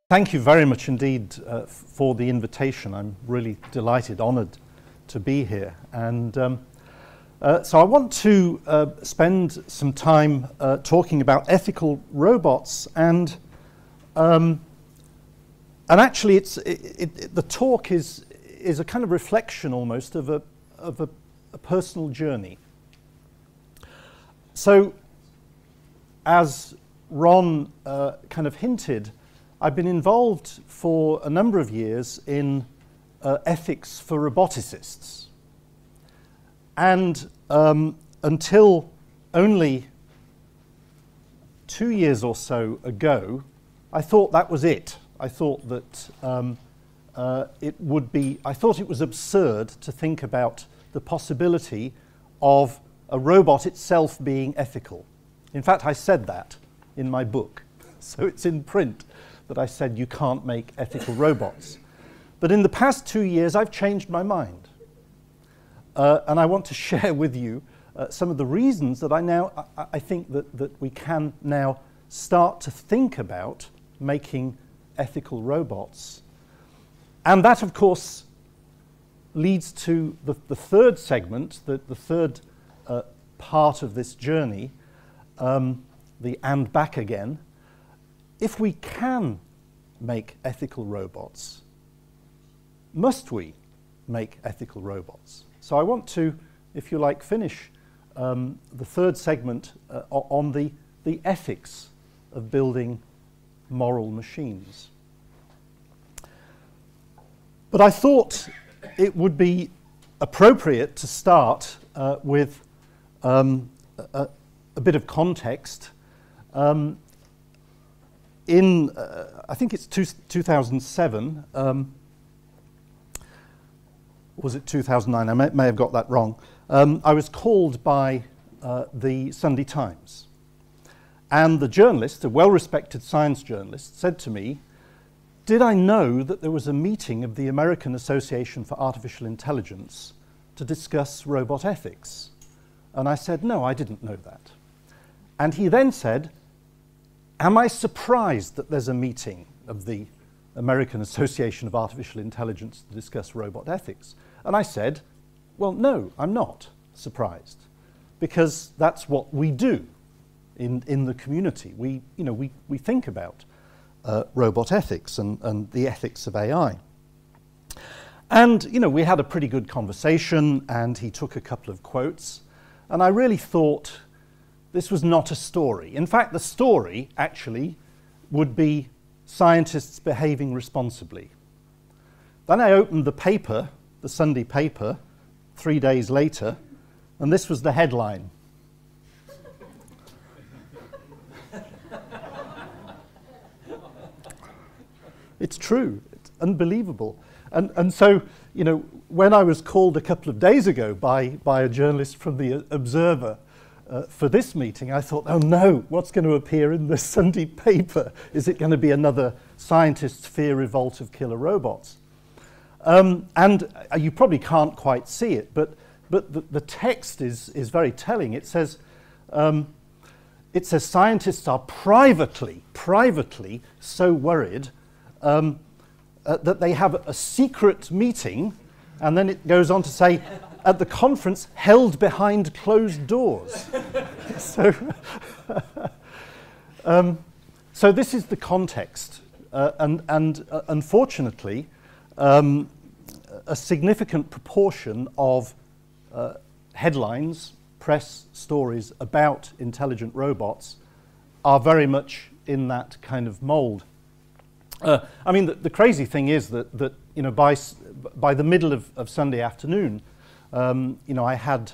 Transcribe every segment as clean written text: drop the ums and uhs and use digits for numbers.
Thank you very much indeed for the invitation. I'm really delighted, honoured to be here. And so I want to spend some time talking about ethical robots, and actually the talk is a kind of reflection almost of a personal journey. So as Ron kind of hinted, I've been involved for a number of years in ethics for roboticists. And until only 2 years or so ago, I thought that was it. I thought that I thought it was absurd to think about the possibility of a robot itself being ethical. In fact, I said that in my book, so it's in print that I said you can't make ethical robots. But in the past 2 years, I've changed my mind. And I want to share with you some of the reasons that I think that we can now start to think about making ethical robots. And that, of course, leads to the third segment, the third part of this journey, the and back again. If we can make ethical robots, must we make ethical robots? So I want to, if you like, finish the third segment on the ethics of building moral machines. But I thought it would be appropriate to start with a bit of context. I think it's 2007, was it 2009? I may have got that wrong. I was called by the Sunday Times. And the journalist, a well-respected science journalist, said to me, did I know that there was a meeting of the American Association for Artificial Intelligence to discuss robot ethics? And I said, no, I didn't know that. And he then said, am I surprised that there's a meeting of the American Association of Artificial Intelligence to discuss robot ethics? And I said, well, no, I'm not surprised, because that's what we do in the community. We think about robot ethics and the ethics of AI. And, we had a pretty good conversation, and he took a couple of quotes, and I really thought this was not a story. In fact, the story actually would be scientists behaving responsibly. Then I opened the paper, the Sunday paper, 3 days later, and this was the headline. It's true. It's unbelievable. And so, when I was called a couple of days ago by a journalist from the Observer for this meeting, I thought, oh no, what's going to appear in the Sunday paper? Is it going to be another scientists fear revolt of killer robots? And you probably can't quite see it, but the text is very telling. It says scientists are privately so worried that they have a secret meeting, and then it goes on to say, at the conference held behind closed doors. So this is the context, and unfortunately, a significant proportion of headlines, press stories about intelligent robots are very much in that kind of mold. I mean, the crazy thing is that by the middle of Sunday afternoon, I had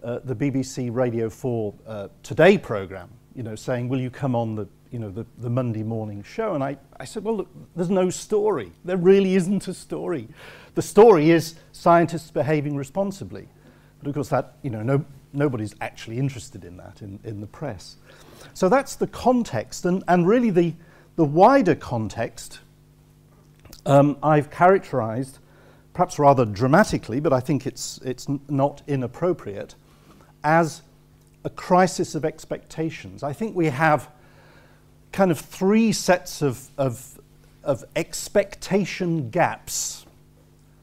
the BBC Radio 4 Today programme, saying, will you come on the Monday morning show? And I said, well, look, there's no story. There really isn't a story. The story is scientists behaving responsibly. But of course that, nobody's actually interested in that in the press. So that's the context, and really the wider context I've characterized, perhaps rather dramatically, but I think it's not inappropriate, as a crisis of expectations. I think we have kind of three sets of expectation gaps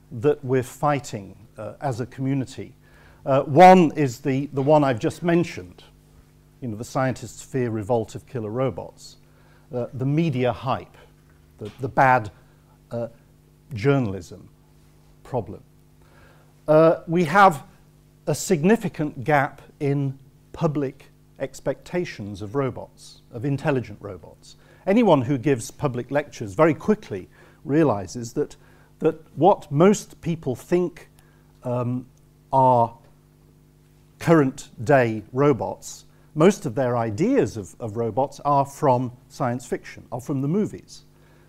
that we're fighting as a community. One is the one I've just mentioned. You know, the scientists fear revolt of killer robots. The media hype, the bad journalism problem. We have a significant gap in public expectations of robots, of intelligent robots. Anyone who gives public lectures very quickly realizes that what most people think are current day robots, most of their ideas of robots are from science fiction, are from the movies.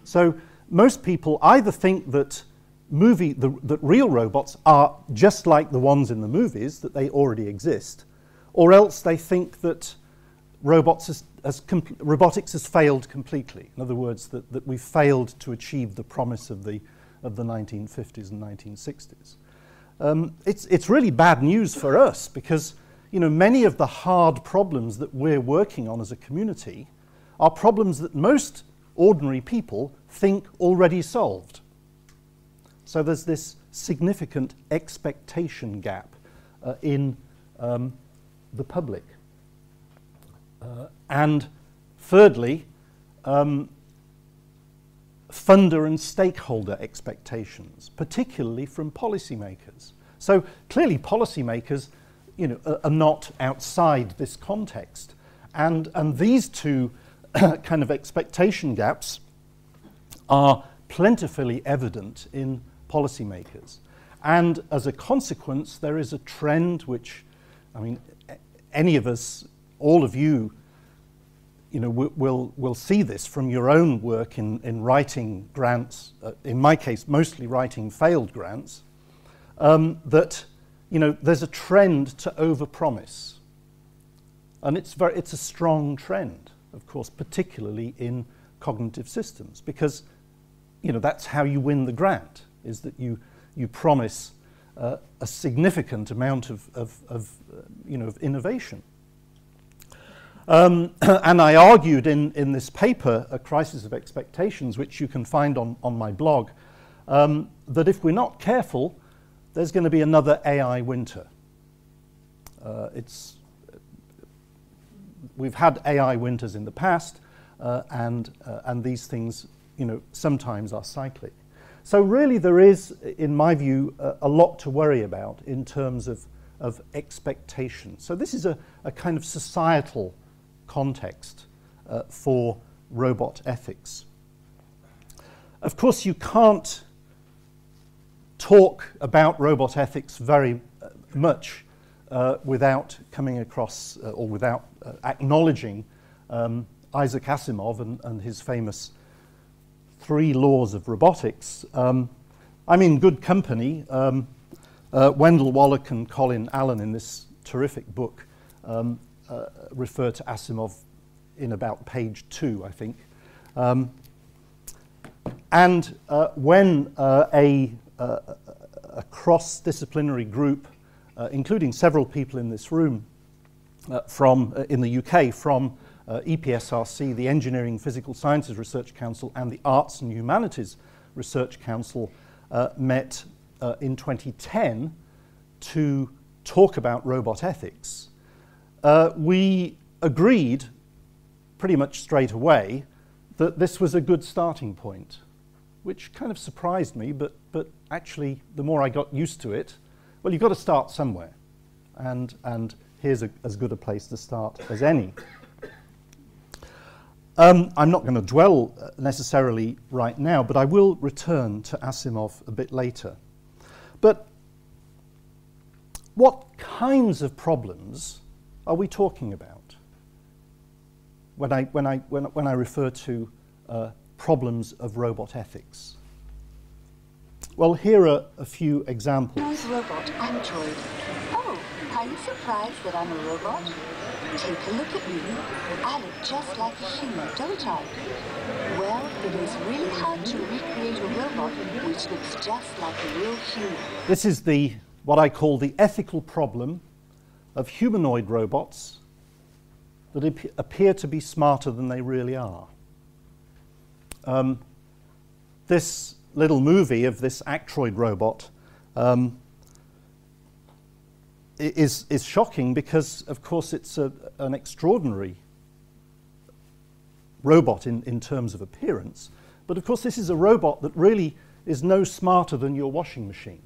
So most people either think that that real robots are just like the ones in the movies, that they already exist, or else they think that robotics has failed completely. In other words, that we've failed to achieve the promise of the 1950s and 1960s. It's really bad news for us because, you know, many of the hard problems that we're working on as a community are problems that most ordinary people think already solved. So there's this significant expectation gap in the public. And thirdly, funder and stakeholder expectations, particularly from policymakers. So clearly policymakers, you know, are not outside this context. And these two kind of expectation gaps are plentifully evident in policymakers. And as a consequence, there is a trend which, I mean, any of us, all of you, you know, will see this from your own work in writing grants, in my case, mostly writing failed grants, that, you know, there's a trend to overpromise. And it's a strong trend, of course, particularly in cognitive systems, because, you know, that's how you win the grant, is that you promise a significant amount of innovation. And I argued in this paper, A Crisis of Expectations, which you can find on my blog, that if we're not careful, there's going to be another AI winter. We've had AI winters in the past, and these things, you know, sometimes are cyclic. So really there is, in my view, a lot to worry about in terms of expectation. So this is a kind of societal context for robot ethics. Of course, you can't talk about robot ethics very much without coming across or without acknowledging Isaac Asimov and his famous 3 laws of robotics. I'm in good company. Wendell Wallach and Colin Allen in this terrific book refer to Asimov in about page 2, I think. And when a cross-disciplinary group, including several people in this room in the UK, from EPSRC, the Engineering Physical Sciences Research Council, and the Arts and Humanities Research Council met in 2010 to talk about robot ethics, we agreed pretty much straight away that this was a good starting point, which kind of surprised me, but actually the more I got used to it, well, you've got to start somewhere, and here's as good a place to start as any. I'm not going to dwell necessarily right now, but I will return to Asimov a bit later. But what kinds of problems are we talking about when I refer to problems of robot ethics? Well, here are a few examples. Robot android. Oh, are you surprised that I'm a robot? Take a look at me. I look just like a human, don't I? Well, it is really hard to recreate a robot which looks just like a real human. This is what I call the ethical problem of humanoid robots that appear to be smarter than they really are. This little movie of this Actroid robot is shocking because, of course, it's an extraordinary robot in terms of appearance. But, of course, this is a robot that really is no smarter than your washing machine.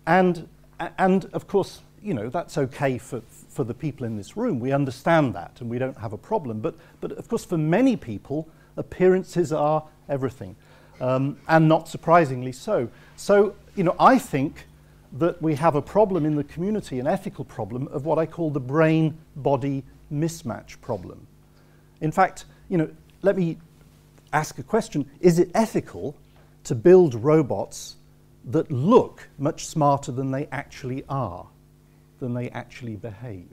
And of course, you know, that's okay for the people in this room. We understand that and we don't have a problem. But of course, for many people, appearances are everything, and not surprisingly so. So, you know, I think that we have a problem in the community, an ethical problem of what I call the brain-body mismatch problem. In fact, you know, let me ask a question. Is it ethical to build robots that look much smarter than they actually are, than they actually behave?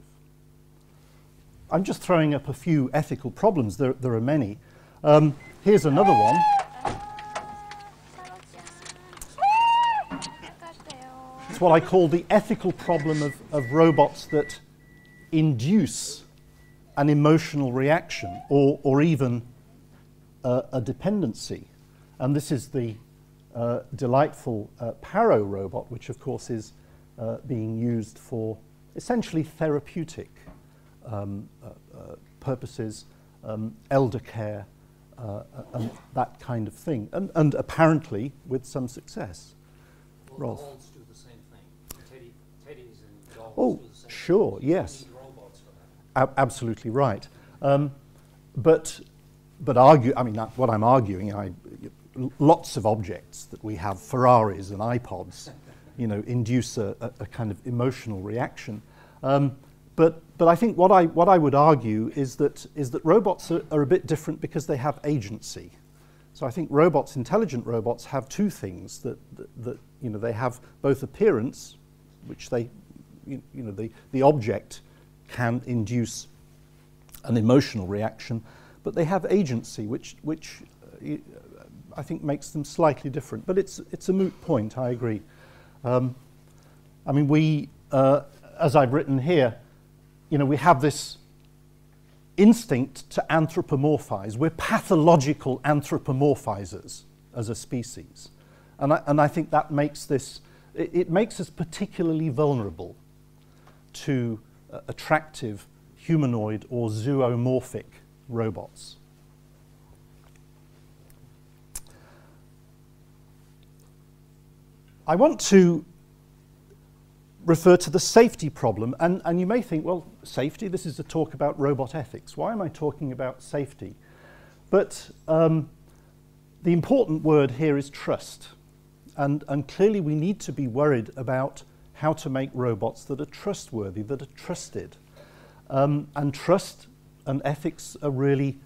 I'm just throwing up a few ethical problems. There are many. Here's another one. It's what I call the ethical problem of robots that induce an emotional reaction or even a dependency. And this is the delightful Paro robot, which of course is being used for essentially therapeutic purposes, elder care, and that kind of thing, and apparently with some success. Well, Rolf. dolls do the same thing. Teddies and dolls Oh, do the same sure, thing. yes. You need robots for that. Absolutely right. But I mean, what I'm arguing, lots of objects that we have, Ferraris and iPods, you know, induce a kind of emotional reaction. But I think what I would argue is that robots are a bit different because they have agency. So I think robots, intelligent robots, have two things that you know, they have both appearance, which they, you know, the object can induce an emotional reaction, but they have agency, which I think makes them slightly different. But it's a moot point, I agree. I mean, we, as I've written here, you know, we have this instinct to anthropomorphize. We're pathological anthropomorphizers as a species. And I think that makes this, it makes us particularly vulnerable to attractive humanoid or zoomorphic robots. I want to refer to the safety problem, and you may think, well, safety, this is a talk about robot ethics. Why am I talking about safety? But the important word here is trust, and clearly we need to be worried about how to make robots that are trustworthy, that are trusted. And trust and ethics are really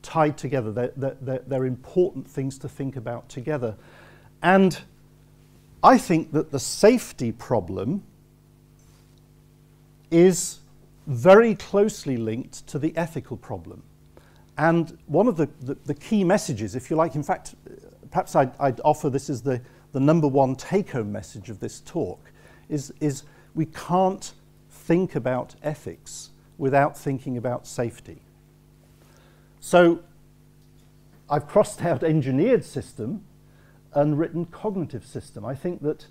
tied together. They're important things to think about together. And I think that the safety problem is very closely linked to the ethical problem. And one of the key messages, if you like, in fact, perhaps I'd offer this as the number one take-home message of this talk, is we can't think about ethics without thinking about safety. So I've crossed out engineered system and written cognitive system. I think that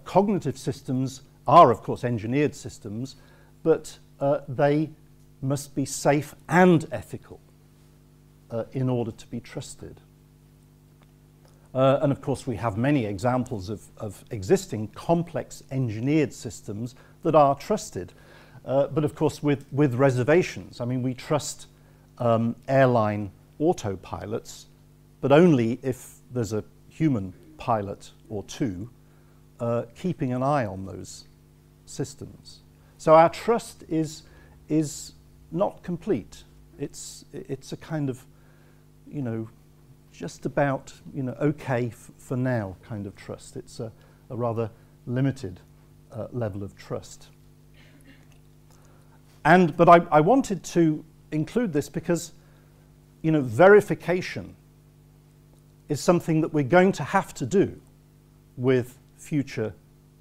cognitive systems are, of course, engineered systems, but they must be safe and ethical in order to be trusted. And of course, we have many examples of existing complex engineered systems that are trusted. But of course, with reservations. I mean, we trust airline autopilots, but only if there's a human pilot or two keeping an eye on those systems. So our trust is not complete. It's a kind of, you know, just about, you know, okay for now kind of trust. It's a rather limited level of trust. But I wanted to include this because, you know, verification is something that we're going to have to do with future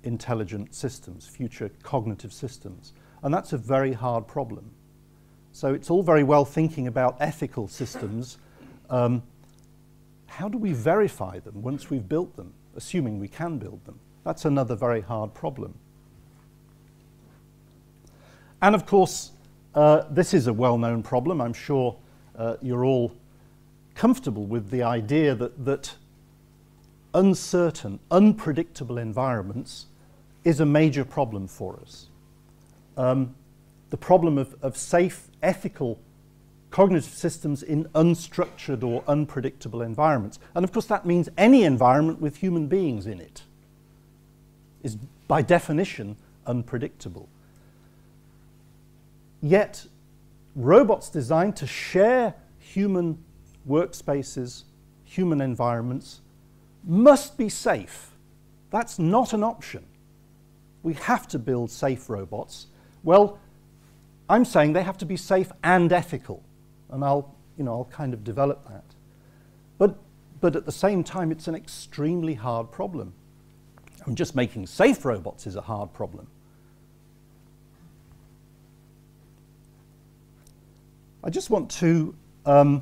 intelligent systems, future cognitive systems. And that's a very hard problem. So it's all very well thinking about ethical systems. How do we verify them once we've built them, assuming we can build them? That's another very hard problem. And of course, this is a well-known problem. I'm sure you're all comfortable with the idea that uncertain, unpredictable environments is a major problem for us. The problem of safe, ethical cognitive systems in unstructured or unpredictable environments. And of course that means any environment with human beings in it is by definition unpredictable. Yet robots designed to share human workspaces, human environments, must be safe. That's not an option. We have to build safe robots. Well, I'm saying they have to be safe and ethical, and I'll kind of develop that. But at the same time, it's an extremely hard problem. Just making safe robots is a hard problem. I just want to kind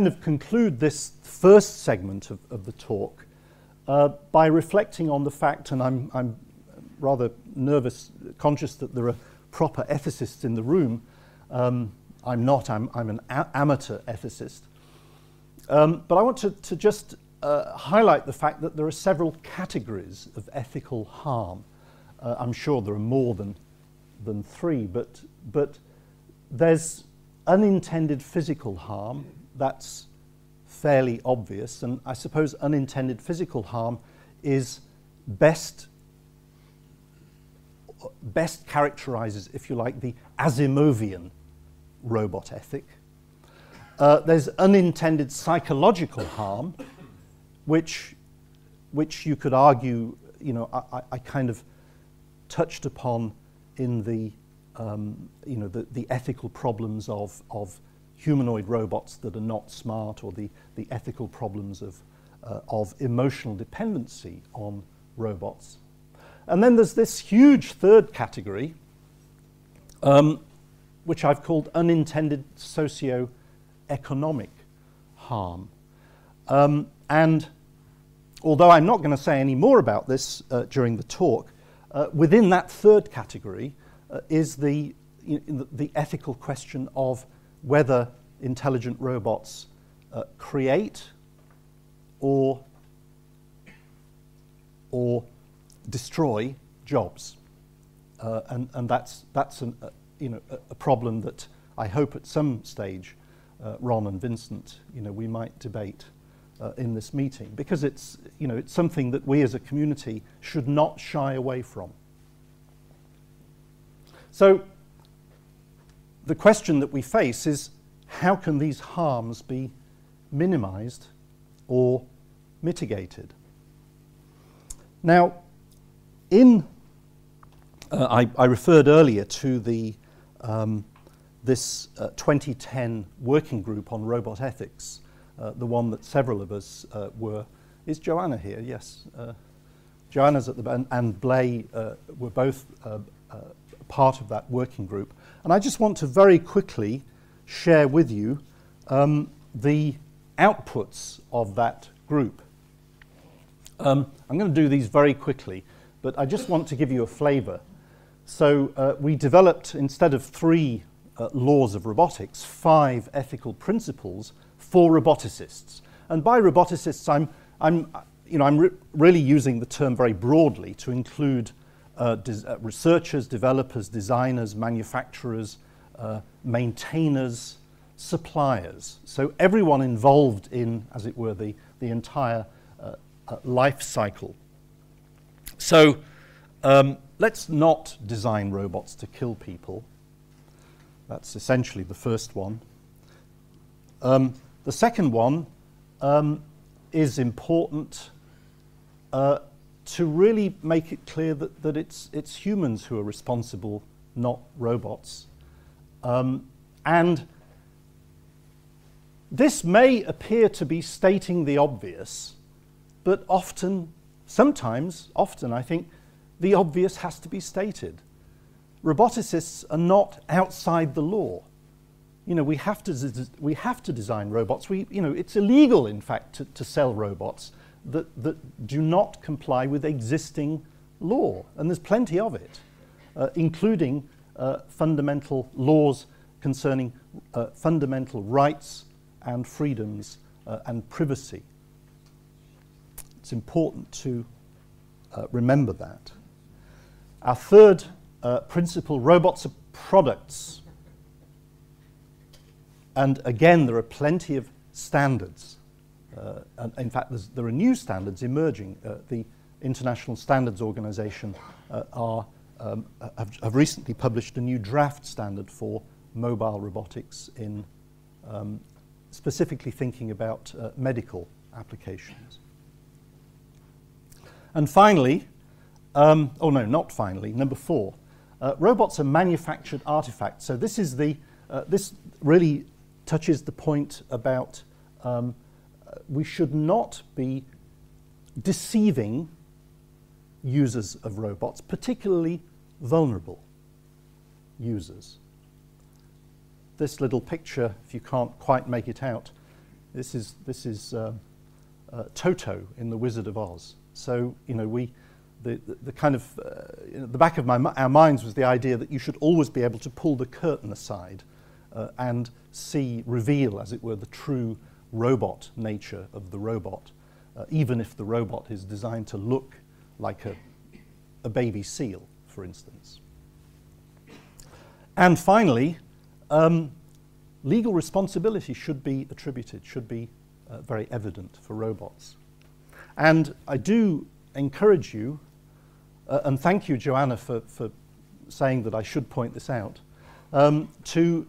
of conclude this first segment of the talk by reflecting on the fact, and I'm rather nervous, conscious that there are proper ethicists in the room. I'm not, I'm an amateur ethicist. But I want to just highlight the fact that there are several categories of ethical harm. I'm sure there are more than three, but there's unintended physical harm. That's fairly obvious, and I suppose unintended physical harm is best characterizes, if you like, the Asimovian robot ethic. There's unintended psychological harm, which you could argue, I kind of touched upon in the the ethical problems of humanoid robots that are not smart, or the ethical problems of emotional dependency on robots. And then there's this huge third category, which I've called unintended socio-economic harm. And although I'm not going to say any more about this during the talk, within that third category is the ethical question of whether intelligent robots create or destroy jobs, and that's a problem that I hope at some stage, Ron and Vincent, we might debate in this meeting, because it's something that we as a community should not shy away from. So the question that we face is, how can these harms be minimized or mitigated? Now, I referred earlier to this 2010 working group on robot ethics, the one that several of us were. Is Joanna here? Yes. Joanna's at the and Blay were both part of that working group. And I just want to very quickly share with you the outputs of that group. I'm going to do these very quickly, but I just want to give you a flavor. So we developed, instead of 3 laws of robotics, 5 ethical principles for roboticists. And by roboticists, I'm really using the term very broadly to include researchers, developers, designers, manufacturers, maintainers, suppliers. So everyone involved in, as it were, the entire life cycle. So let's not design robots to kill people. That's essentially the first one. The second one is important to really make it clear that it's humans who are responsible, not robots. And this may appear to be stating the obvious, but often, I think, the obvious has to be stated. Roboticists are not outside the law. You know, we have to design robots. It's illegal, in fact, to sell robots that do not comply with existing law, and there's plenty of it, including fundamental laws concerning fundamental rights and freedoms and privacy. It's important to remember that. Our third principle, robots are products. And again, there are plenty of standards. And in fact, there are new standards emerging. The International Standards Organization have recently published a new draft standard for mobile robotics in specifically thinking about medical applications. And finally, oh no, not finally, number 4, robots are manufactured artifacts. So this is this really touches the point about we should not be deceiving users of robots, particularly vulnerable users. This little picture, if you can't quite make it out, this is Toto in The Wizard of Oz. So, you know, the kind of, the back of our minds was the idea that you should always be able to pull the curtain aside and reveal, as it were, the true robot nature of the robot, even if the robot is designed to look like a baby seal, for instance. And finally, legal responsibility should be attributed, should be very evident for robots. And I do encourage you, and thank you, Joanna, for saying that I should point this out, to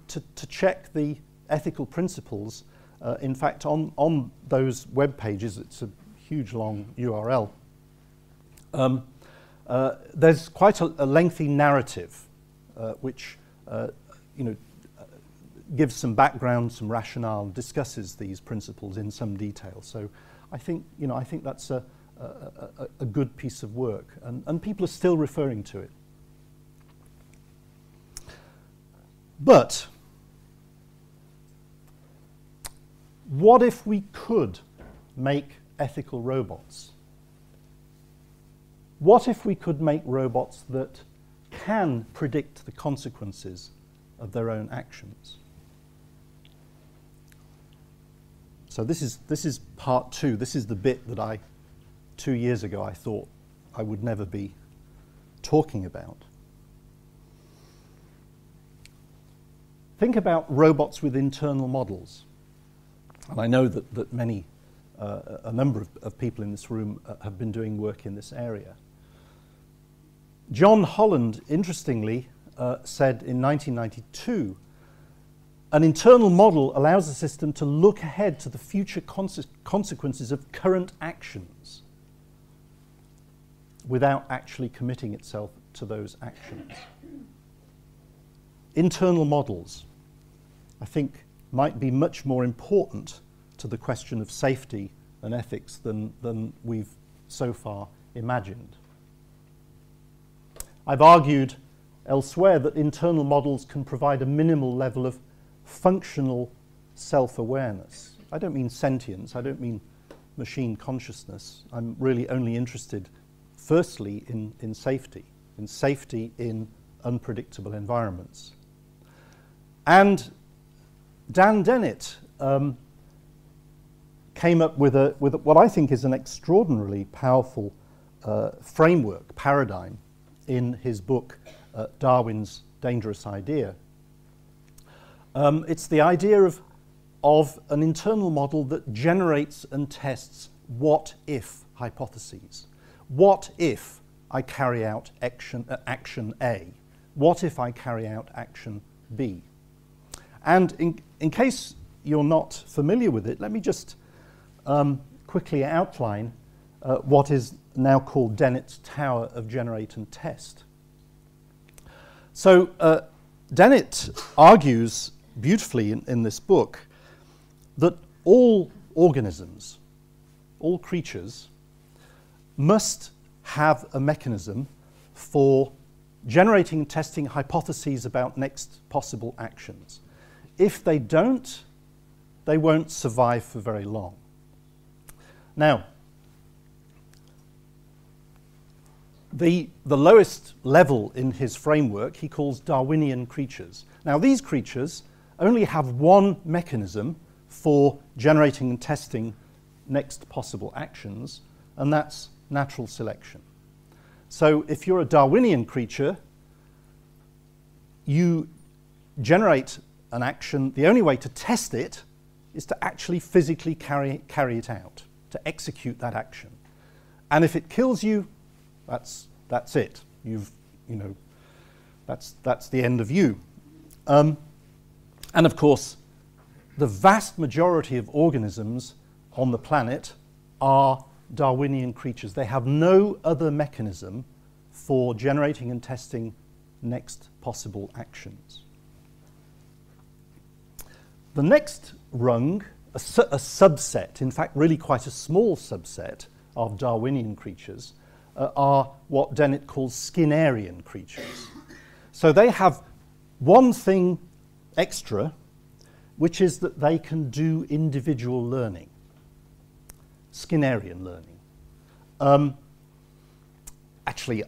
check the ethical principles. In fact, on those web pages, it's a huge long URL. There's quite a lengthy narrative, which gives some background, some rationale, and discusses these principles in some detail. So I think that's a good piece of work, and people are still referring to it. But what if we could make ethical robots? What if we could make robots that can predict the consequences of their own actions? So this is part 2. This is the bit that 2 years ago I thought I would never be talking about. Think about robots with internal models. And I know that a number of people in this room have been doing work in this area. John Holland, interestingly, said in 1992, an internal model allows the system to look ahead to the future consequences of current actions without actually committing itself to those actions. Internal models, I think, might be much more important to the question of safety and ethics than we've so far imagined. I've argued elsewhere that internal models can provide a minimal level of functional self-awareness. I don't mean sentience, I don't mean machine consciousness. I'm really only interested, firstly, in safety in unpredictable environments. And Dan Dennett came up with what I think is an extraordinarily powerful paradigm in his book, Darwin's Dangerous Idea. It's the idea of an internal model that generates and tests what-if hypotheses. What if I carry out action A? What if I carry out action B? And in case you're not familiar with it, let me just quickly outline what is now called Dennett's Tower of Generate and Test. So Dennett argues beautifully in this book that all organisms, all creatures, must have a mechanism for generating and testing hypotheses about next possible actions. If they don't, they won't survive for very long. Now, the lowest level in his framework he calls Darwinian creatures. Now, these creatures only have one mechanism for generating and testing next possible actions, and that's natural selection. So if you're a Darwinian creature, you generate an action. The only way to test it is to actually physically carry it out, to execute that action. And if it kills you, that's it. That's the end of you. And of course, the vast majority of organisms on the planet are Darwinian creatures. They have no other mechanism for generating and testing next possible actions. The next rung, a subset, in fact really quite a small subset of Darwinian creatures, are what Dennett calls Skinnerian creatures. So they have one thing extra, which is that they can do individual learning. Skinnerian learning. Actually,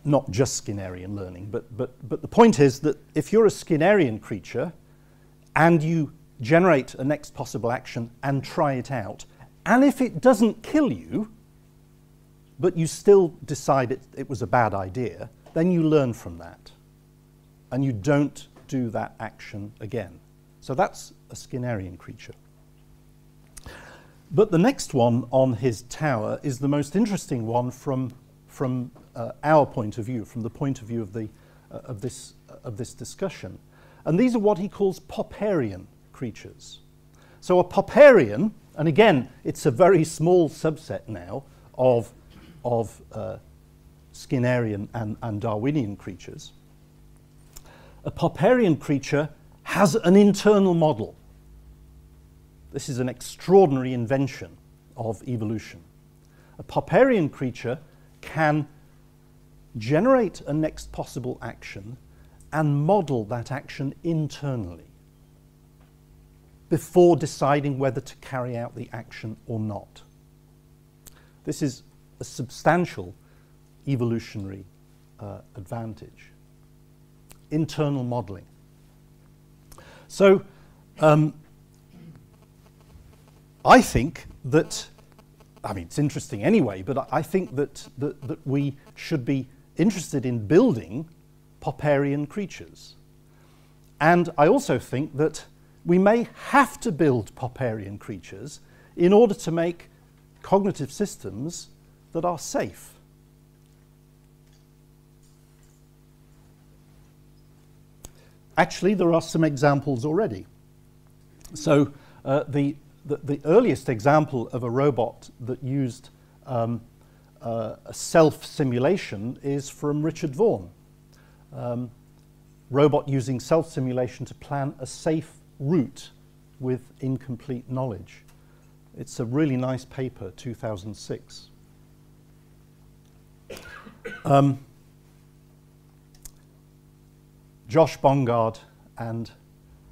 not just Skinnerian learning, but the point is that if you're a Skinnerian creature and you generate a next possible action and try it out, and if it doesn't kill you, but you still decide it was a bad idea, then you learn from that. And you don't do that action again. So that's a Skinnerian creature. But the next one on his tower is the most interesting one from our point of view, from the point of view of this discussion. And these are what he calls Popperian creatures. So a Popperian, and again, it's a very small subset now of Skinnerian and Darwinian creatures. A Popperian creature has an internal model. This is an extraordinary invention of evolution. A Popperian creature can generate a next possible action and model that action internally before deciding whether to carry out the action or not. This is a substantial evolutionary advantage. Internal modeling. So I think that, I mean, it's interesting anyway, but I think that we should be interested in building Popperian creatures. And I also think that we may have to build Popperian creatures in order to make cognitive systems that are safe. Actually, there are some examples already. So the earliest example of a robot that used a self-simulation is from Richard Vaughan. Robot using self-simulation to plan a safe route with incomplete knowledge. It's a really nice paper, 2006. Josh Bongard and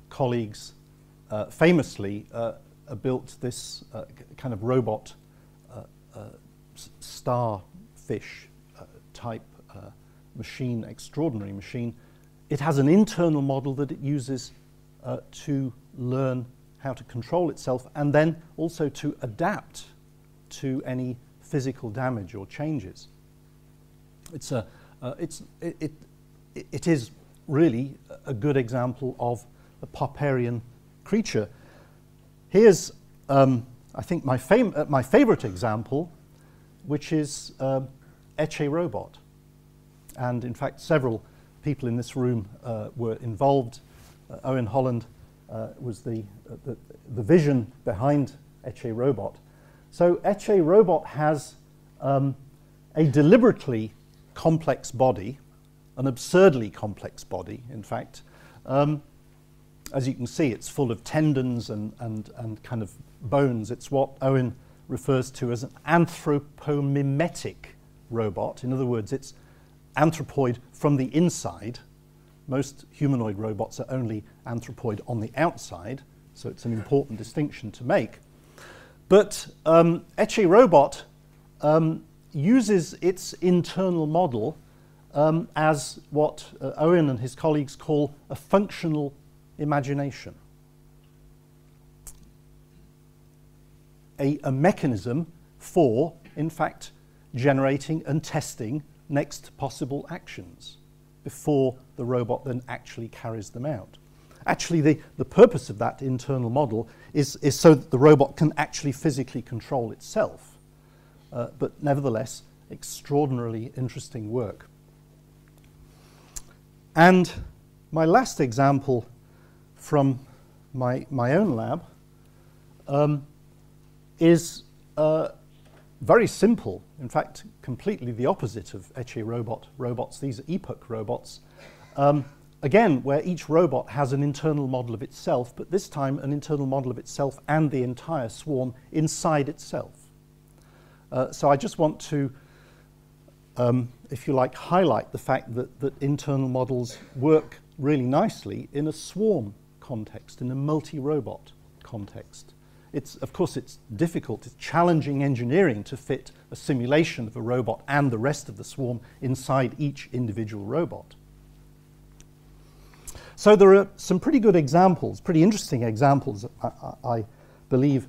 colleagues famously built this kind of robot starfish type machine, extraordinary machine. It has an internal model that it uses to learn how to control itself and then also to adapt to any physical damage or changes. It is really a good example of a Popperian creature. Here's, I think, my favorite example, which is Etche Robot. And in fact, several people in this room were involved. Owen Holland was the vision behind Etche Robot. So Etche Robot has a deliberately complex body, an absurdly complex body, in fact. As you can see, it's full of tendons and kind of bones. It's what Owen refers to as an anthropomimetic robot. In other words, anthropoid from the inside. Most humanoid robots are only anthropoid on the outside, so it's an important distinction to make. But Etche Robot uses its internal model as what Owen and his colleagues call a functional imagination. A mechanism for, in fact, generating and testing next possible actions before the robot then actually carries them out. Actually, the purpose of that internal model is so that the robot can actually physically control itself. But nevertheless, extraordinarily interesting work. And my last example from my own lab is very simple, in fact, completely the opposite of Etche robots. These are epoch robots. Again, where each robot has an internal model of itself, but this time an internal model of itself and the entire swarm inside itself. So I just want to, if you like, highlight the fact that internal models work really nicely in a swarm context, in a multi-robot context. Of course, it's difficult, it's challenging engineering to fit a simulation of a robot and the rest of the swarm inside each individual robot. So there are some pretty good examples, pretty interesting examples, I believe,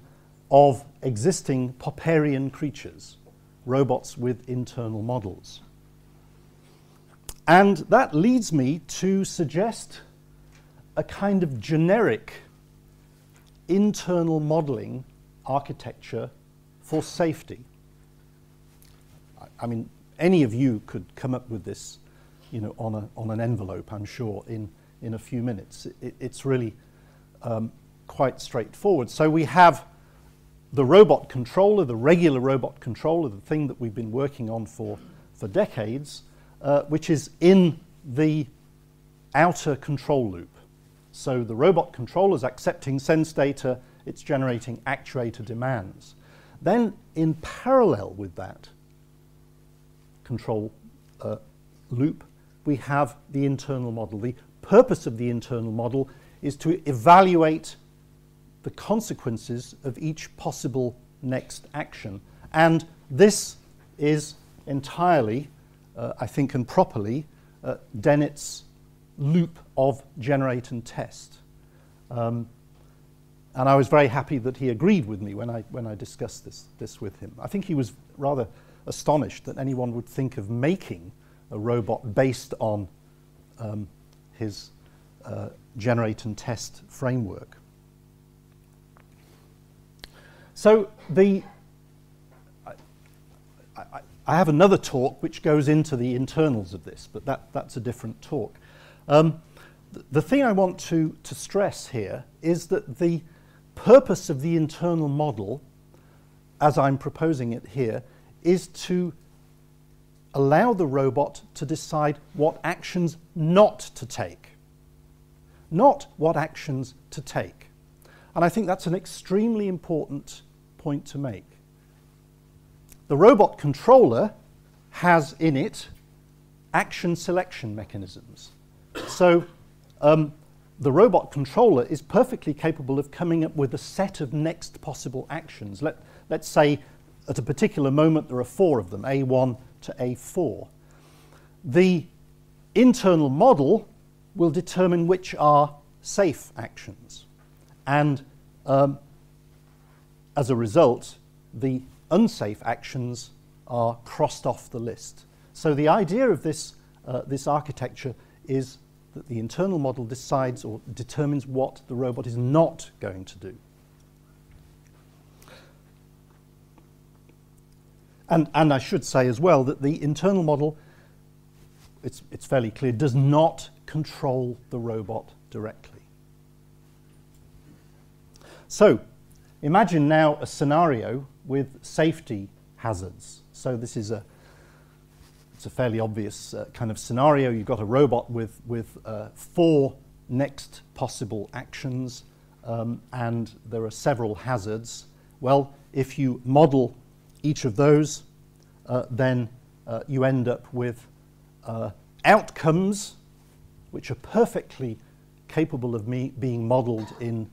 of existing Popperian creatures, robots with internal models. And that leads me to suggest a kind of generic internal modeling architecture for safety. I mean, any of you could come up with this, you know, on an envelope, I'm sure, in a few minutes. It's really quite straightforward. So we have the robot controller, the regular robot controller, the thing that we've been working on for decades, which is in the outer control loop. So the robot controller is accepting sense data, it's generating actuator demands. Then in parallel with that control loop, we have the internal model. The purpose of the internal model is to evaluate the consequences of each possible next action. And this is entirely, I think, and properly, Dennett's loop of generate and test. And I was very happy that he agreed with me when I discussed this with him. I think he was rather astonished that anyone would think of making a robot based on his generate and test framework. So I have another talk which goes into the internals of this, but that's a different talk. The thing I want to stress here is that the purpose of the internal model, as I'm proposing it here, is to allow the robot to decide what actions not to take, not what actions to take. And I think that's an extremely important point to make. The robot controller has in it action selection mechanisms. So the robot controller is perfectly capable of coming up with a set of next possible actions. Let's say at a particular moment there are 4 of them, A1 to A4. The internal model will determine which are safe actions. And as a result, the unsafe actions are crossed off the list. So the idea of this architecture is that the internal model decides or determines what the robot is not going to do. And I should say as well that the internal model, it's fairly clear, does not control the robot directly. So imagine now a scenario with safety hazards. So this is it's a fairly obvious kind of scenario. You've got a robot with 4 next possible actions, and there are several hazards. Well, if you model each of those, then you end up with outcomes which are perfectly capable of being modeled in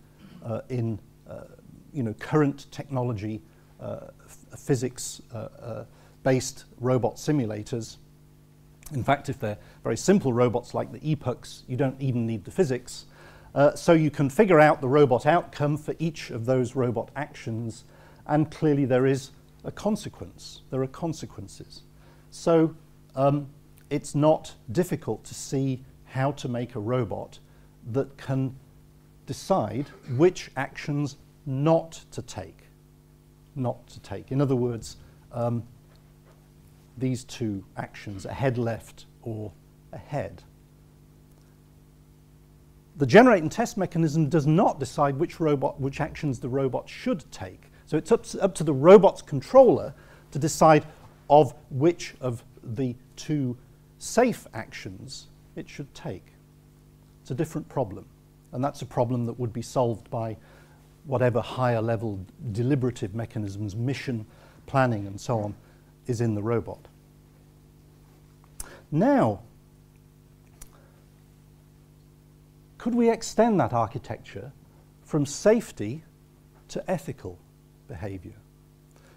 current technology, physics-based robot simulators. In fact, if they're very simple robots like the epochs, you don't even need the physics. So you can figure out the robot outcome for each of those robot actions, and clearly there is a consequence. There are consequences. So it's not difficult to see how to make a robot that can decide which actions not to take. Not to take. In other words, these two actions, ahead left or ahead. The generate and test mechanism does not decide which actions the robot should take. So it's up to the robot's controller to decide of which of the two safe actions it should take. It's a different problem, and that's a problem that would be solved by whatever higher level deliberative mechanisms, mission planning and so on, is in the robot. Now, could we extend that architecture from safety to ethical behavior?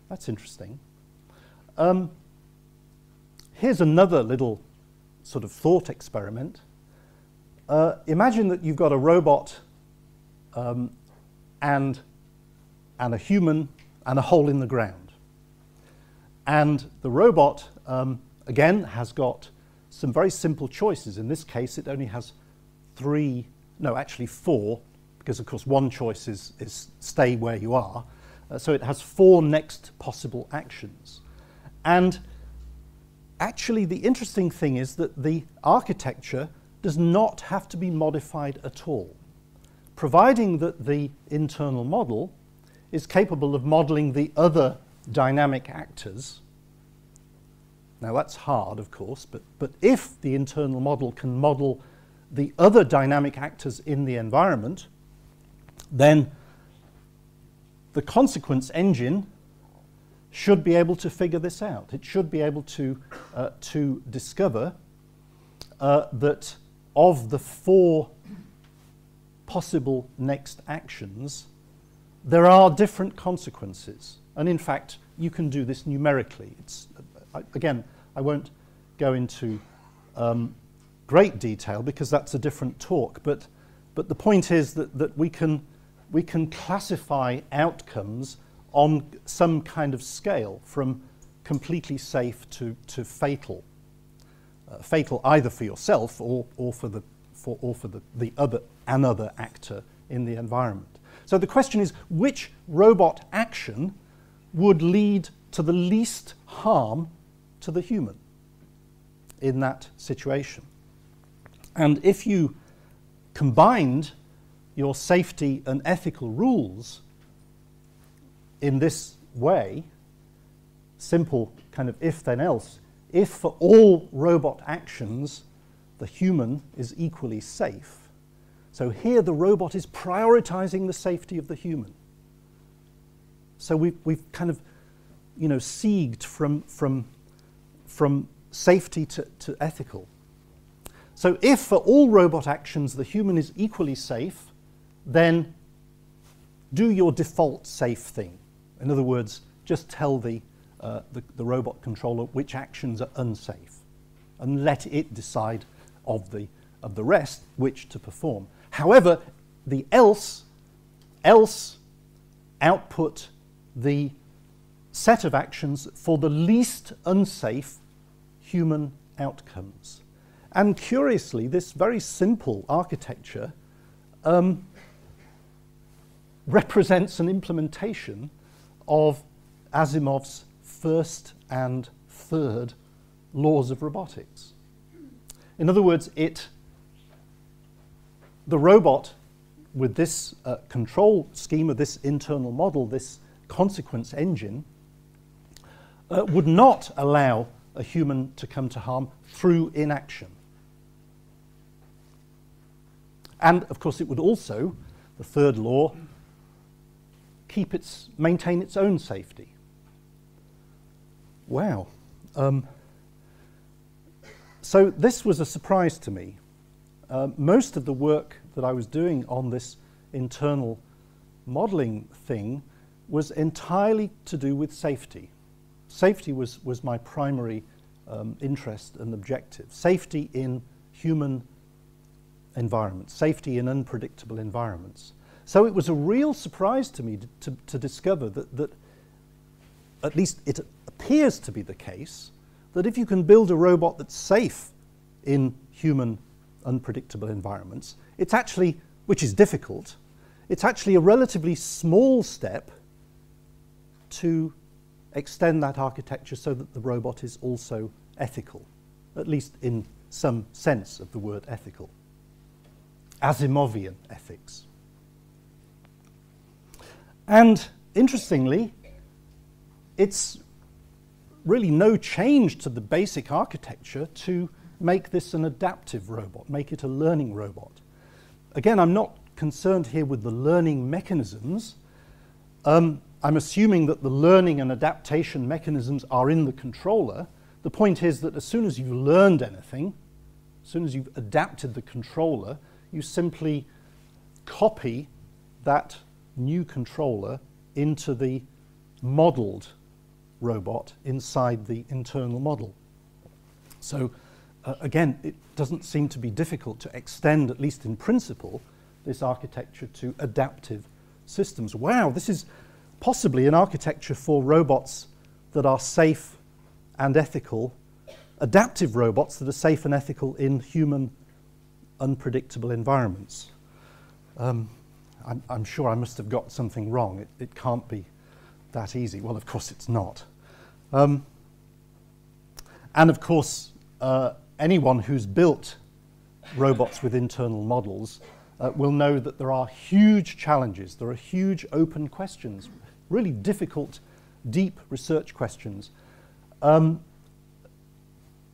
That's interesting. Here's another little sort of thought experiment. Imagine that you've got a robot and a human and a hole in the ground. And the robot, again, has got some very simple choices. In this case, it only has four, because of course one choice is stay where you are. So it has four next possible actions. And actually the interesting thing is that the architecture does not have to be modified at all, providing that the internal model is capable of modeling the other dynamic actors. Now that's hard, of course, but if the internal model can model the other dynamic actors in the environment, then the consequence engine should be able to figure this out. It should be able to discover that of the four possible next actions, there are different consequences. And in fact, you can do this numerically. Again, I won't go into great detail because that's a different talk, but the point is that we can classify outcomes on some kind of scale from completely safe to fatal. Fatal either for yourself or for another actor in the environment. So the question is, which robot action would lead to the least harm to the human in that situation? And if you combined your safety and ethical rules in this way, simple kind of if then else, if for all robot actions the human is equally safe, so here the robot is prioritizing the safety of the human. So we've kind of, sieged from safety to ethical. So if for all robot actions the human is equally safe, then do your default safe thing. In other words, just tell the robot controller which actions are unsafe, and let it decide of the rest which to perform. However, the else output the set of actions for the least unsafe human outcomes. And curiously, this very simple architecture represents an implementation of Asimov's first and third laws of robotics. In other words, the robot with this control schema, this internal model, this consequence engine, would not allow a human to come to harm through inaction. And of course it would also, the third law, maintain its own safety. So this was a surprise to me. Most of the work that I was doing on this internal modeling thing was entirely to do with safety. Safety was my primary interest and objective. Safety in human environments, safety in unpredictable environments. So it was a real surprise to me to discover that at least it appears to be the case that if you can build a robot that's safe in human unpredictable environments, it's actually, which is difficult, it's actually a relatively small step to extend that architecture so that the robot is also ethical, at least in some sense of the word ethical. Asimovian ethics. And interestingly, it's really no change to the basic architecture to make this an adaptive robot, make it a learning robot. Again, I'm not concerned here with the learning mechanisms. I'm assuming that the learning and adaptation mechanisms are in the controller. The point is that as soon as you've learned anything, as soon as you've adapted the controller, you simply copy that new controller into the modeled robot inside the internal model. So again, it doesn't seem to be difficult to extend, at least in principle, this architecture to adaptive systems. Wow, this is possibly an architecture for robots that are safe and ethical, adaptive robots that are safe and ethical in human unpredictable environments. I'm sure I must have got something wrong. It can't be that easy. Well, of course it's not. And of course, anyone who's built robots with internal models will know that there are huge challenges. There are huge open questions, really difficult, deep research questions.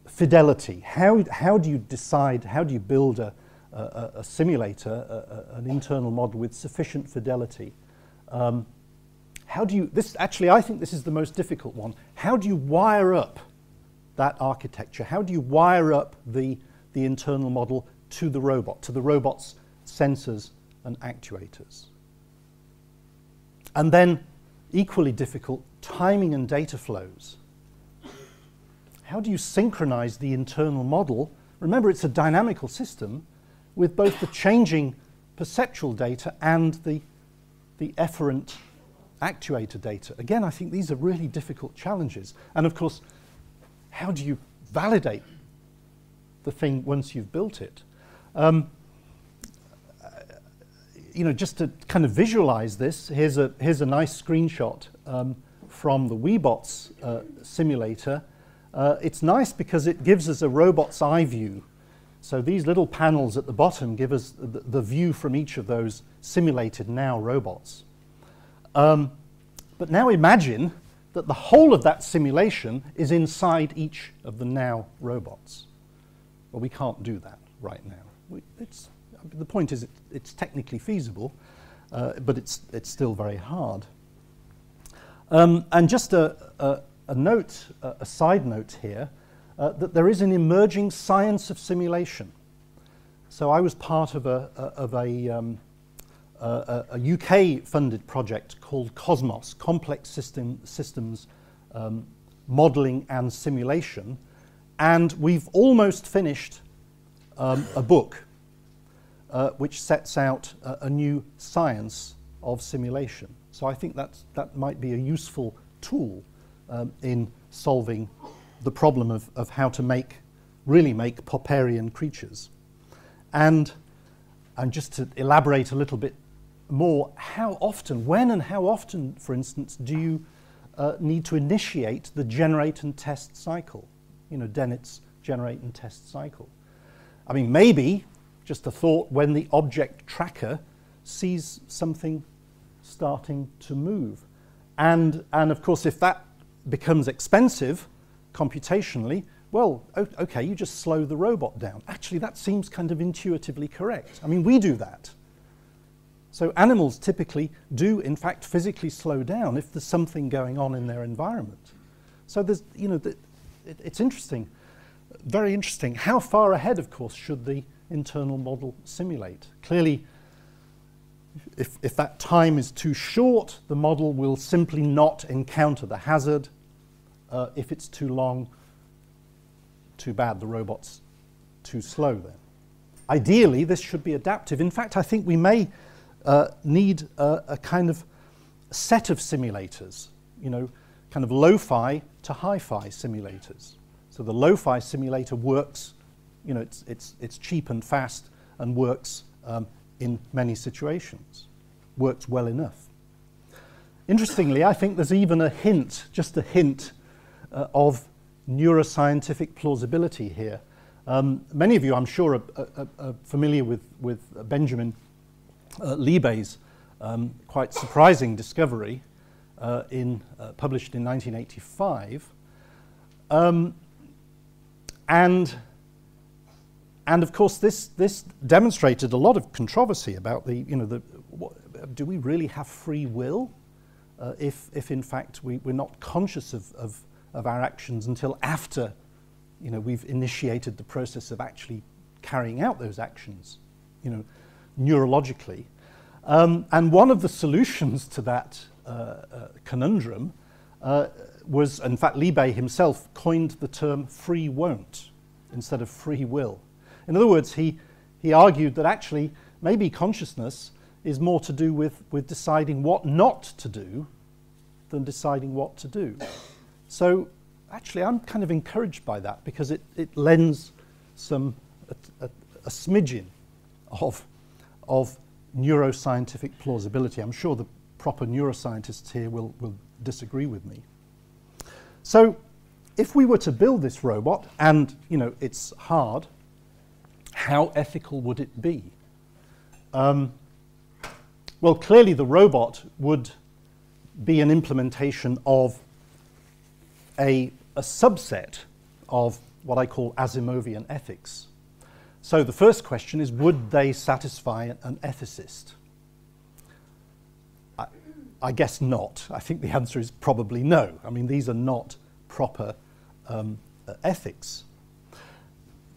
Fidelity. How do you decide, how do you build a simulator, an internal model with sufficient fidelity? How do you, actually I think this is the most difficult one. How do you wire up that architecture? How do you wire up the internal model to the robot's sensors and actuators? And then, equally difficult, timing and data flows. How do you synchronize the internal model? Remember, it's a dynamical system with both the changing perceptual data and the efferent actuator data. Again, I think these are really difficult challenges. And of course, how do you validate the thing once you've built it? You know, just to kind of visualize this, here's a nice screenshot from the WeBots simulator. It's nice because it gives us a robot's eye view. So these little panels at the bottom give us the view from each of those simulated now robots. But now imagine that the whole of that simulation is inside each of the now robots. Well, we can't do that right now. The point is it's technically feasible, but it's still very hard. And just a note, a side note here, that there is an emerging science of simulation. So I was part of a UK-funded project called Cosmos, Complex Systems Modeling and Simulation, and we've almost finished a book which sets out a new science of simulation. So I think that might be a useful tool in solving the problem of how to really make Popperian creatures. And just to elaborate a little bit more, how often, when and how often, for instance, do you need to initiate the generate and test cycle? You know, Dennett's generate and test cycle. I mean, maybe, just a thought, when the object tracker sees something starting to move. And of course, if that becomes expensive computationally, well, okay, you just slow the robot down. Actually, that seems kind of intuitively correct. I mean, we do that. So animals typically do, in fact, physically slow down if there's something going on in their environment. So there's, you know, it's interesting. very interesting. How far ahead, of course, should the internal model simulate? Clearly, if that time is too short, the model will simply not encounter the hazard. If it's too long, too bad, the robot's too slow then. Ideally, this should be adaptive. In fact, I think we may need a kind of set of simulators, you know, kind of lo-fi to hi-fi simulators. So the lo-fi simulator works, you know, it's cheap and fast and works in many situations, works well enough. Interestingly, I think there's even a hint, just a hint, of neuroscientific plausibility here. Many of you, I'm sure, are familiar with Benjamin Liebei's quite surprising discovery published in 1985. And of course, this demonstrated a lot of controversy about do we really have free will if in fact we're not conscious of our actions until after, you know, we've initiated the process of actually carrying out those actions, you know, neurologically. And one of the solutions to that conundrum was, in fact, Liebei himself coined the term free won't instead of free will. In other words, he argued that actually maybe consciousness is more to do with deciding what not to do than deciding what to do. So actually I'm kind of encouraged by that because it lends a smidgen of neuroscientific plausibility. I'm sure the proper neuroscientists here will disagree with me. So if we were to build this robot, and you know it's hard, how ethical would it be? Well, clearly the robot would be an implementation of a subset of what I call Asimovian ethics. So the first question is, would they satisfy an ethicist? I guess not. I think the answer is probably no. I mean, these are not proper ethics.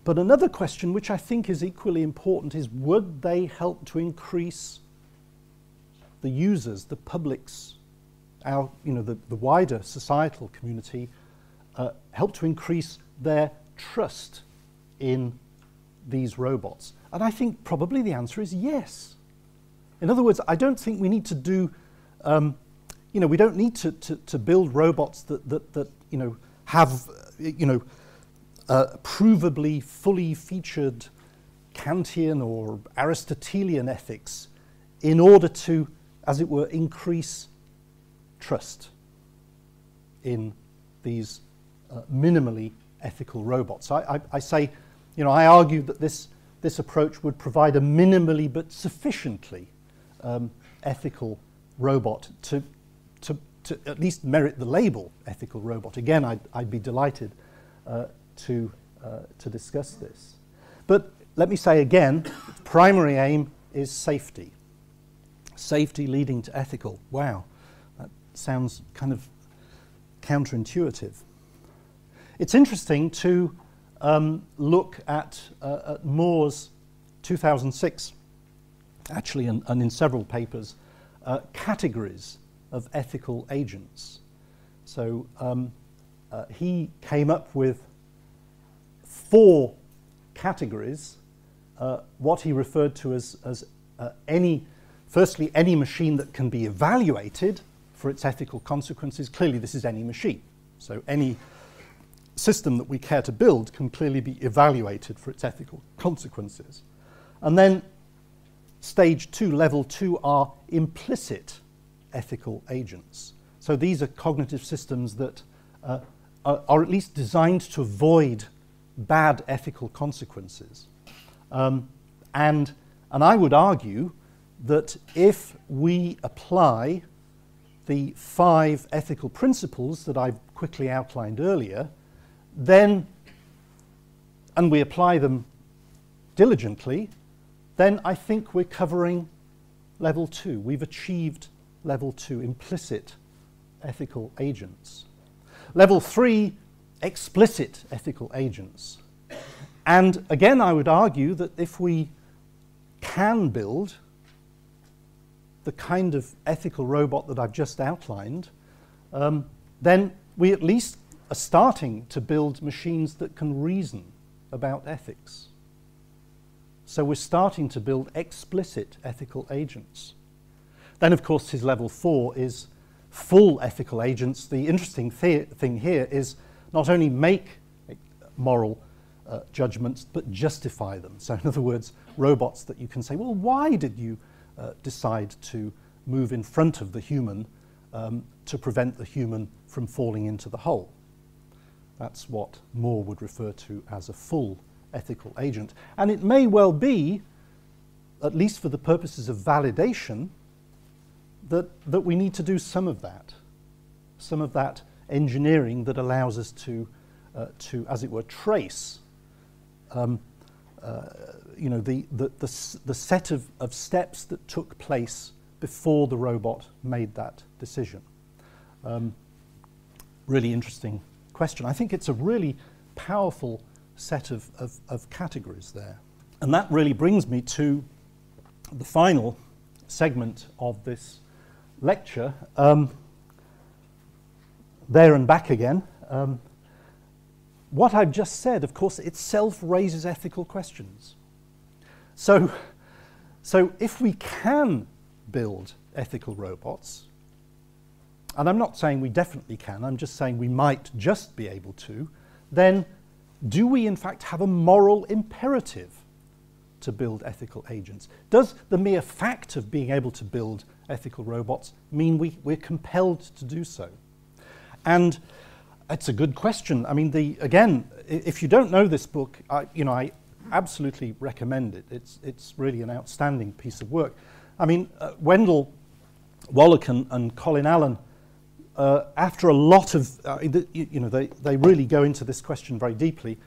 But another question, which I think is equally important, is would they help to increase the users, the publics, the wider societal community, help to increase their trust in these robots? And I think probably the answer is yes. In other words, I don't think we need to do, we don't need to build robots that have, provably fully featured Kantian or Aristotelian ethics in order to, as it were, increase trust in these minimally ethical robots. I say, I argue that this approach would provide a minimally but sufficiently ethical robot to at least merit the label ethical robot. Again, I'd be delighted to discuss this. But let me say again, its primary aim is safety. Safety leading to ethical. Wow, that sounds kind of counterintuitive. It's interesting to look at Moor's 2006, actually, and in several papers, categories of ethical agents. So he came up with 4 categories, what he referred to as firstly, any machine that can be evaluated for its ethical consequences. Clearly, this is any machine. So any system that we care to build can clearly be evaluated for its ethical consequences. And then stage 2, level 2, are implicit ethical agents. So these are cognitive systems that are at least designed to avoid bad ethical consequences. And I would argue that if we apply the 5 ethical principles that I've quickly outlined earlier, then, and we apply them diligently, then I think we're covering level 2. We've achieved level 2, implicit ethical agents. Level 3, explicit ethical agents. And again, I would argue that if we can build the kind of ethical robot that I've just outlined, then we at least are starting to build machines that can reason about ethics. So we're starting to build explicit ethical agents. Then, of course, his level 4 is full ethical agents. The interesting thing here is not only make moral judgments, but justify them. So in other words, robots that you can say, well, why did you decide to move in front of the human to prevent the human from falling into the hole? That's what Moor would refer to as a full ethical agent. And it may well be, at least for the purposes of validation, that we need to do some of that engineering that allows us to as it were, trace you know, the set of steps that took place before the robot made that decision. Really interesting question. I think it's a really powerful set of categories there. And that really brings me to the final segment of this lecture. There and back again. What I've just said, of course, itself raises ethical questions. So if we can build ethical robots, and I'm not saying we definitely can, I'm just saying we might just be able to, then do we in fact have a moral imperative to build ethical agents? Does the mere fact of being able to build ethical robots mean we're compelled to do so? And it's a good question. I mean, again, if you don't know this book, I absolutely recommend it. It's really an outstanding piece of work. I mean, Wendell Wallach and Colin Allen, after a lot of, they really go into this question very deeply.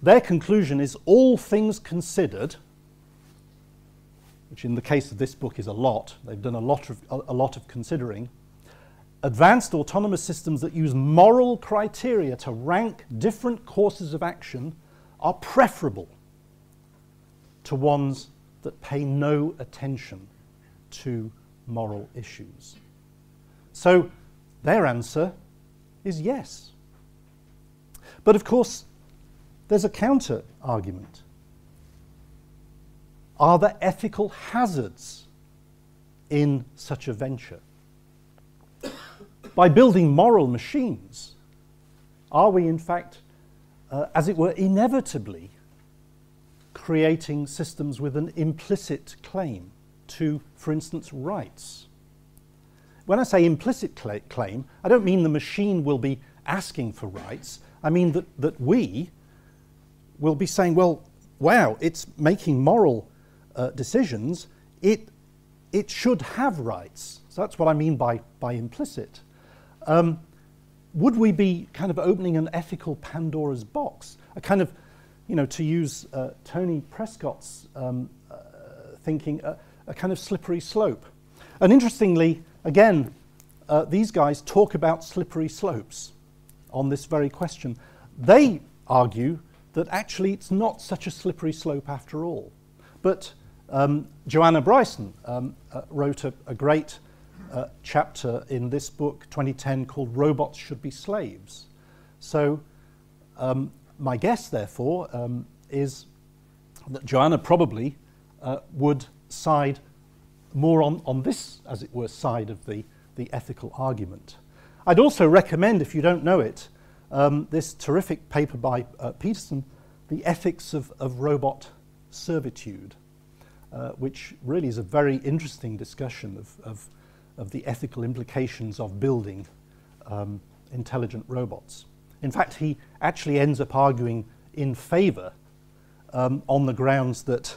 Their conclusion is, all things considered, which in the case of this book is a lot, they've done a lot of considering, advanced autonomous systems that use moral criteria to rank different courses of action are preferable to ones that pay no attention to moral issues. So their answer is yes. But of course, there's a counter argument. Are there ethical hazards in such a venture? By building moral machines, are we in fact, as it were, inevitably creating systems with an implicit claim to, for instance, rights? When I say implicit claim, I don't mean the machine will be asking for rights. I mean that we will be saying, well, wow, it's making moral decisions. It should have rights. So that's what I mean by implicit. Would we be kind of opening an ethical Pandora's box? A kind of, to use Tony Prescott's thinking, a kind of slippery slope. And interestingly, again, these guys talk about slippery slopes on this very question. They argue that actually it's not such a slippery slope after all. But Joanna Bryson wrote a great chapter in this book, 2010, called Robots Should Be Slaves. So my guess, therefore, is that Joanna probably would side more on this, as it were, side of the ethical argument. I'd also recommend, if you don't know it, this terrific paper by Peterson, The Ethics of Robot Servitude, which really is a very interesting discussion of the ethical implications of building intelligent robots. In fact, he actually ends up arguing in favor on the grounds that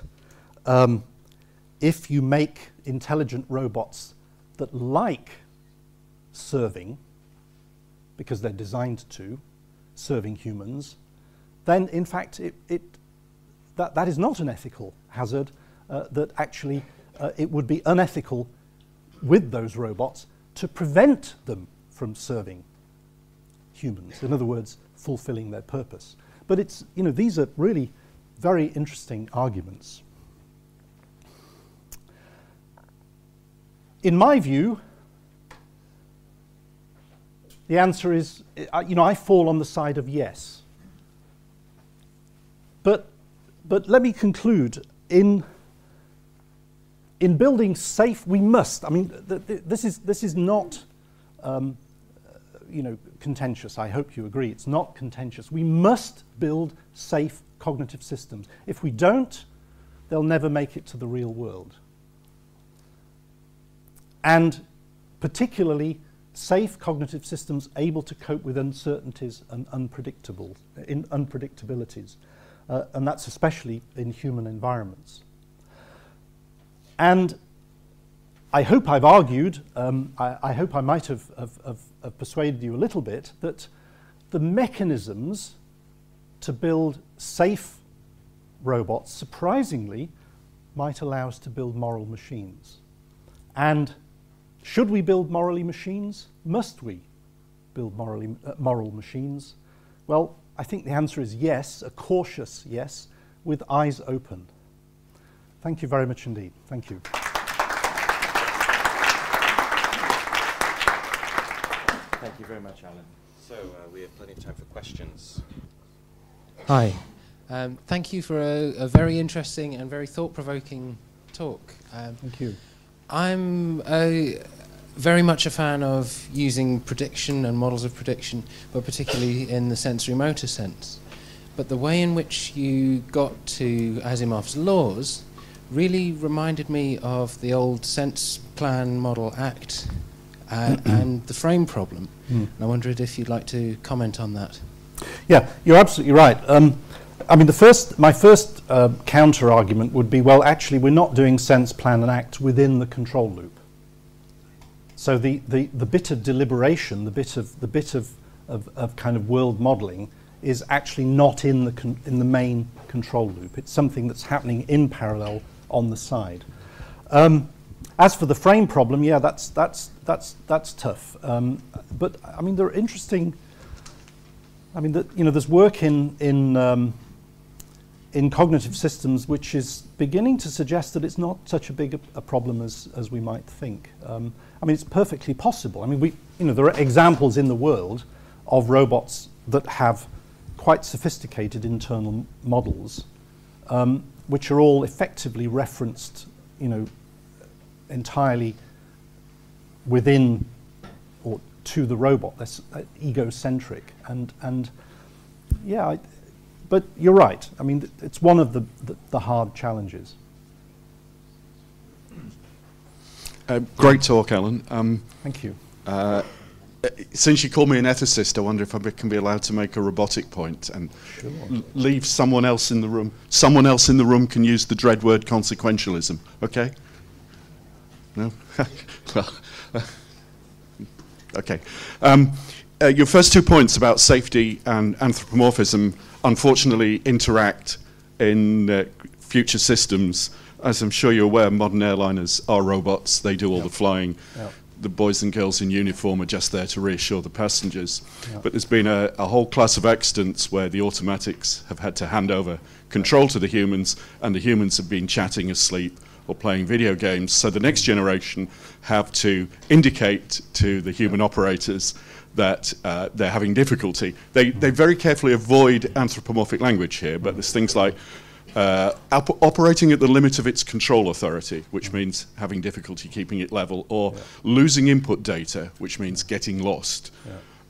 if you make intelligent robots that like serving, because they're designed to, serving humans, then in fact that is not an ethical hazard, that actually it would be unethical with those robots to prevent them from serving humans. In other words, fulfilling their purpose. But it's, you know, these are really very interesting arguments. In my view, the answer is, you know, I fall on the side of yes. But let me conclude, in building safe, we must, I mean, this is not, you know, contentious. I hope you agree. It's not contentious. We must build safe cognitive systems. If we don't, they'll never make it to the real world. And particularly safe cognitive systems able to cope with uncertainties and unpredictabilities. And that's especially in human environments. And I hope I've argued, I hope I might have persuaded you a little bit, that the mechanisms to build safe robots, surprisingly, might allow us to build moral machines. And should we build morally machines? Must we build moral machines? Well, I think the answer is yes, a cautious yes, with eyes open. Thank you very much indeed. Thank you. Thank you very much, Alan. So we have plenty of time for questions. Hi. Thank you for a very interesting and very thought-provoking talk. Thank you. I'm very much a fan of using prediction and models of prediction, but particularly in the sensory motor sense. But the way in which you got to Asimov's laws really reminded me of the old sense plan model act and the frame problem. And I wondered if you'd like to comment on that. Yeah, you're absolutely right. I mean, my first counter argument would be, well, actually, we're not doing sense, plan, and act within the control loop. So the bit of deliberation, the bit of kind of world modelling, is actually not in the main control loop. It's something that's happening in parallel on the side. As for the frame problem, yeah, that's tough. But I mean, there are interesting. I mean, you know, there's work in cognitive systems which is beginning to suggest that it's not such a big a problem as we might think. I mean, it's perfectly possible. I mean, you know, there are examples in the world of robots that have quite sophisticated internal models, which are all effectively referenced, you know, entirely within or to the robot. That's egocentric, and yeah. But you're right. I mean, it's one of the hard challenges. Great talk, Alan. Thank you. Since you called me an ethicist, I wonder if I can be allowed to make a robotic point and leave someone else in the room. Someone else in the room can use the dread word consequentialism. Okay? No? Well, okay. Your first 2 points about safety and anthropomorphism unfortunately interact in future systems. As I'm sure you're aware, modern airliners are robots. They do all the flying. The boys and girls in uniform are just there to reassure the passengers. But there's been a whole class of accidents where the automatics have had to hand over control to the humans, and the humans have been chatting asleep or playing video games. So the next generation have to indicate to the human operators that they're having difficulty. They very carefully avoid anthropomorphic language here, but there's things like operating at the limit of its control authority, which means having difficulty keeping it level, or losing input data, which means getting lost.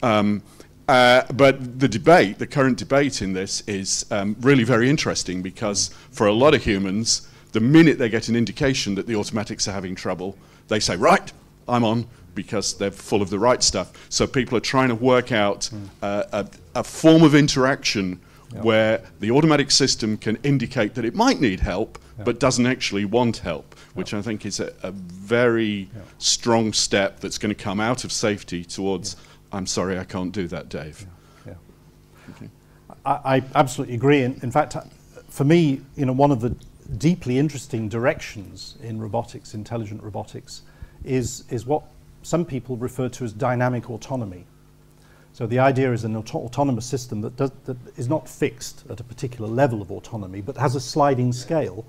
But the current debate in this is really very interesting, because for a lot of humans, the minute they get an indication that the automatics are having trouble, they say, right, I'm on, because they're full of the right stuff. So people are trying to work out a form of interaction where the automatic system can indicate that it might need help, but doesn't actually want help, which I think is a very strong step that's going to come out of safety towards, I'm sorry, I can't do that, Dave. Okay. I absolutely agree. In fact, for me, you know, one of the deeply interesting directions in robotics, intelligent robotics, is what some people refer to as dynamic autonomy. So the idea is an autonomous system that is not fixed at a particular level of autonomy, but has a sliding scale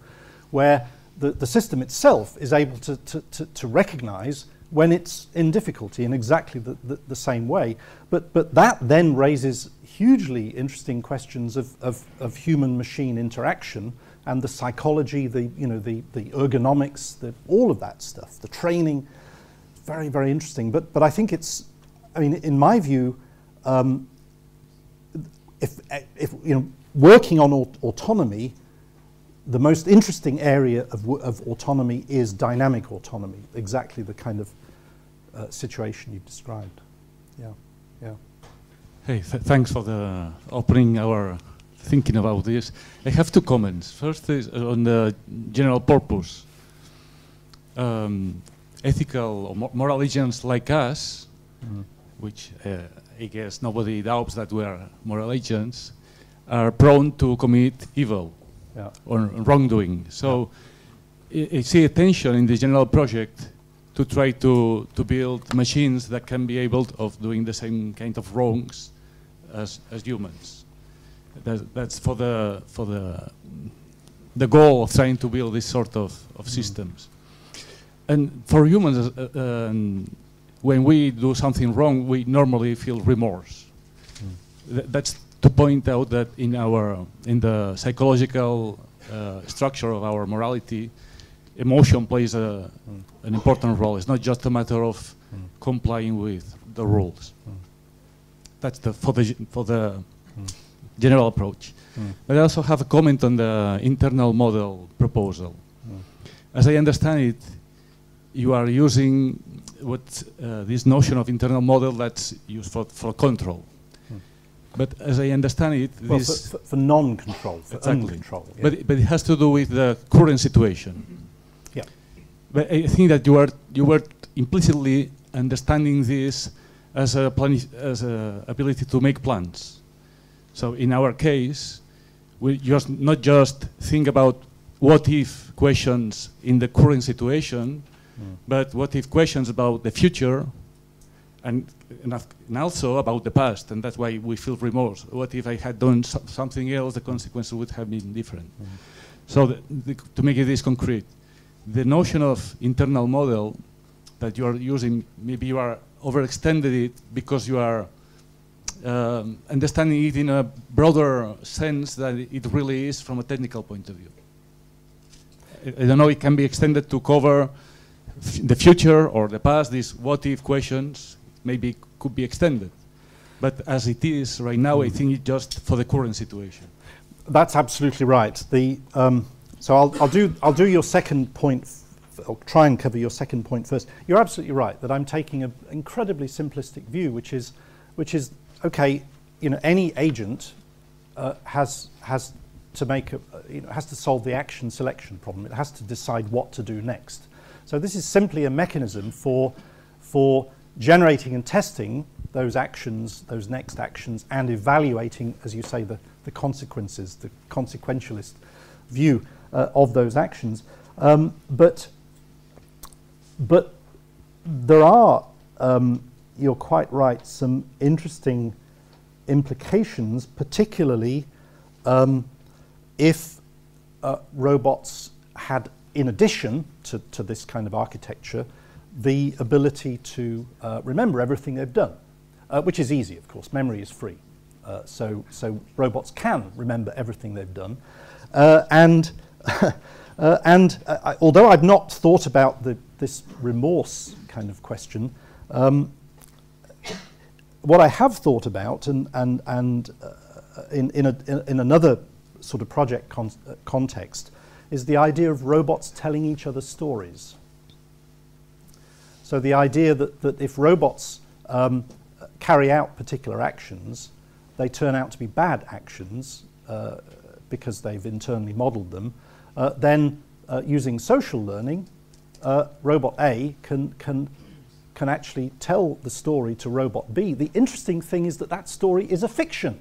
where the system itself is able to recognize when it's in difficulty in exactly the same way. But that then raises hugely interesting questions of human-machine interaction and the psychology, the ergonomics, all of that stuff, the training. Very, very interesting. But I think it's, I mean, in my view, if working on autonomy, the most interesting area of autonomy is dynamic autonomy, exactly the kind of situation you've described. Yeah, yeah. Hey, thanks for the opening our thinking about this. I have two comments. First is on the general purpose. Ethical or moral agents like us, which I guess nobody doubts that we are moral agents, are prone to commit evil or wrongdoing. So I see a tension in the general project to try to build machines that can be able of doing the same kind of wrongs as humans. That's for the goal of trying to build this sort of systems. And for humans, when we do something wrong, we normally feel remorse. That's to point out that in the psychological structure of our morality, emotion plays an important role. It's not just a matter of complying with the rules. That's for the general approach. But I also have a comment on the internal model proposal. As I understand it, you are using this notion of internal model that's used for control. But as I understand it, well, this for non-control, for uncontrol. Yeah. But it has to do with the current situation. Yeah. But I think that you were implicitly understanding this as a ability to make plans. So in our case, we just not just think about what if questions in the current situation, but what if questions about the future, and also about the past, and that's why we feel remorse. What if I had done something else, the consequences would have been different. So to make this concrete, the notion of internal model that you are using, maybe you are overextended it because you are understanding it in a broader sense than it really is from a technical point of view. I don't know, it can be extended to cover the future or the past. These what if questions maybe could be extended. But as it is right now, I think it's just for the current situation. That's absolutely right. So I'll do your second point. I'll try and cover your second point first. You're absolutely right that I'm taking an incredibly simplistic view, which is okay. Any agent has to make has to solve the action selection problem. It has to decide what to do next. So this is simply a mechanism for generating and testing those actions, those next actions, and evaluating, as you say, the consequences, the consequentialist view of those actions. But there are, you're quite right, some interesting implications, particularly if robots had, in addition to this kind of architecture, the ability to remember everything they've done, which is easy, of course. Memory is free. So robots can remember everything they've done. Although I've not thought about this remorse kind of question, what I have thought about, and in another sort of project context, is the idea of robots telling each other stories. So the idea that if robots carry out particular actions, they turn out to be bad actions because they've internally modeled them, then using social learning, robot A can actually tell the story to robot B. The interesting thing is that story is a fiction,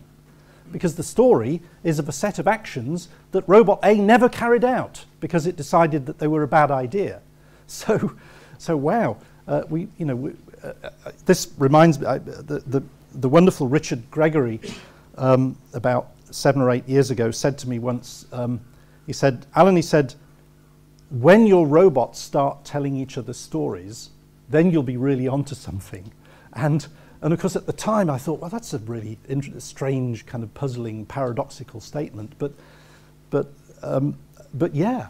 because the story is of a set of actions that robot A never carried out because it decided that they were a bad idea. So wow, this reminds me. the wonderful Richard Gregory, about 7 or 8 years ago, said to me once, he said, Alan, he said, when your robots start telling each other stories, then you'll be really onto something. And of course, at the time, I thought, well, that's a really strange, kind of puzzling, paradoxical statement. But yeah,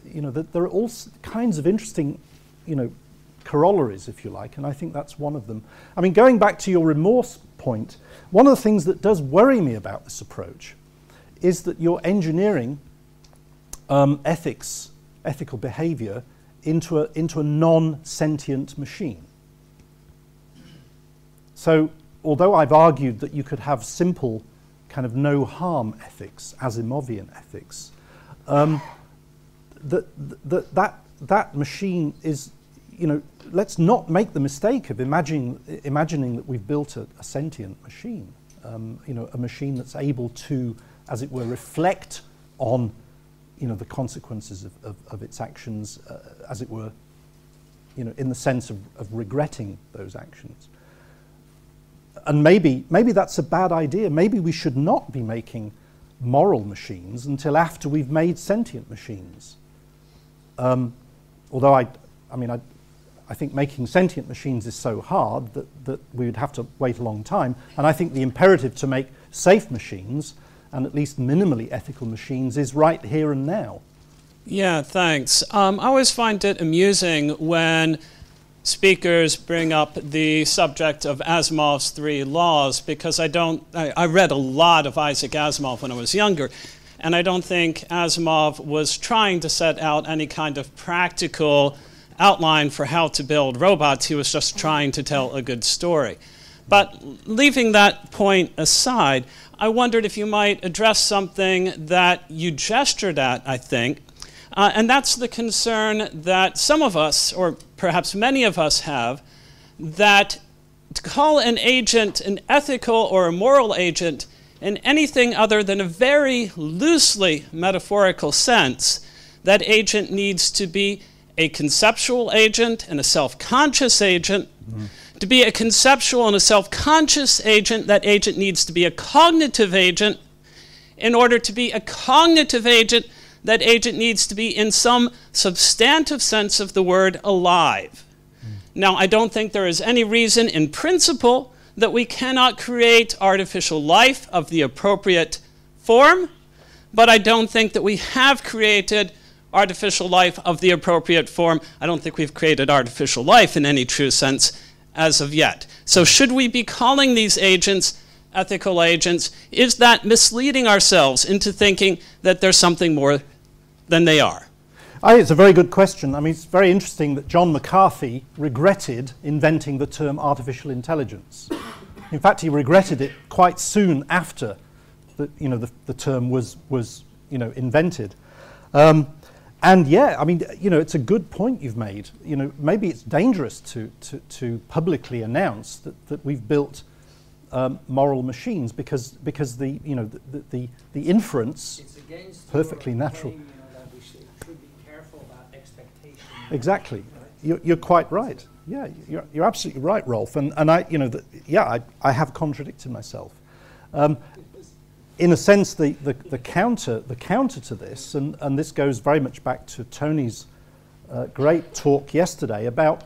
you know, there are all kinds of interesting, you know, corollaries, if you like, and I think that's one of them. I mean, going back to your remorse point, one of the things that does worry me about this approach is that you're engineering ethical behavior into a non-sentient machine. So, although I've argued that you could have simple kind of no-harm ethics, Asimovian ethics, that machine is, you know, let's not make the mistake of imagining that we've built a sentient machine, you know, a machine that's able to, as it were, reflect on, you know, the consequences of its actions, as it were, you know, in the sense of regretting those actions. And maybe that's a bad idea. Maybe we should not be making moral machines until after we've made sentient machines. Although I think making sentient machines is so hard that we would have to wait a long time. And I think the imperative to make safe machines, and at least minimally ethical machines, is right here and now. Yeah, thanks. I always find it amusing when speakers bring up the subject of Asimov's 3 laws, because I read a lot of Isaac Asimov when I was younger, and I don't think Asimov was trying to set out any kind of practical outline for how to build robots. He was just trying to tell a good story. But leaving that point aside, I wondered if you might address something that you gestured at, I think, and that's the concern that some of us, or perhaps many of us, have, that to call an agent an ethical or a moral agent in anything other than a very loosely metaphorical sense, that agent needs to be a conceptual agent and a self-conscious agent. Mm-hmm. To be a conceptual and a self-conscious agent, that agent needs to be a cognitive agent. In order to be a cognitive agent, that agent needs to be, in some substantive sense of the word, alive. Now, I don't think there is any reason in principle that we cannot create artificial life of the appropriate form, but I don't think that we have created artificial life of the appropriate form. I don't think we've created artificial life in any true sense as of yet. So should we be calling these agents ethical agents? Is that misleading ourselves into thinking that there's something more than they are? It's a very good question. I mean, it's very interesting that John McCarthy regretted inventing the term artificial intelligence. In fact, he regretted it quite soon after the term was invented. And yeah, I mean, it's a good point you've made. Maybe it's dangerous to publicly announce that we've built moral machines because the inference it's against perfectly natural. Claim, that we should be careful about expectations. Exactly, you're quite right. Yeah, you're absolutely right, Rolf. And I have contradicted myself. In a sense, the counter to this, and this goes very much back to Tony's great talk yesterday about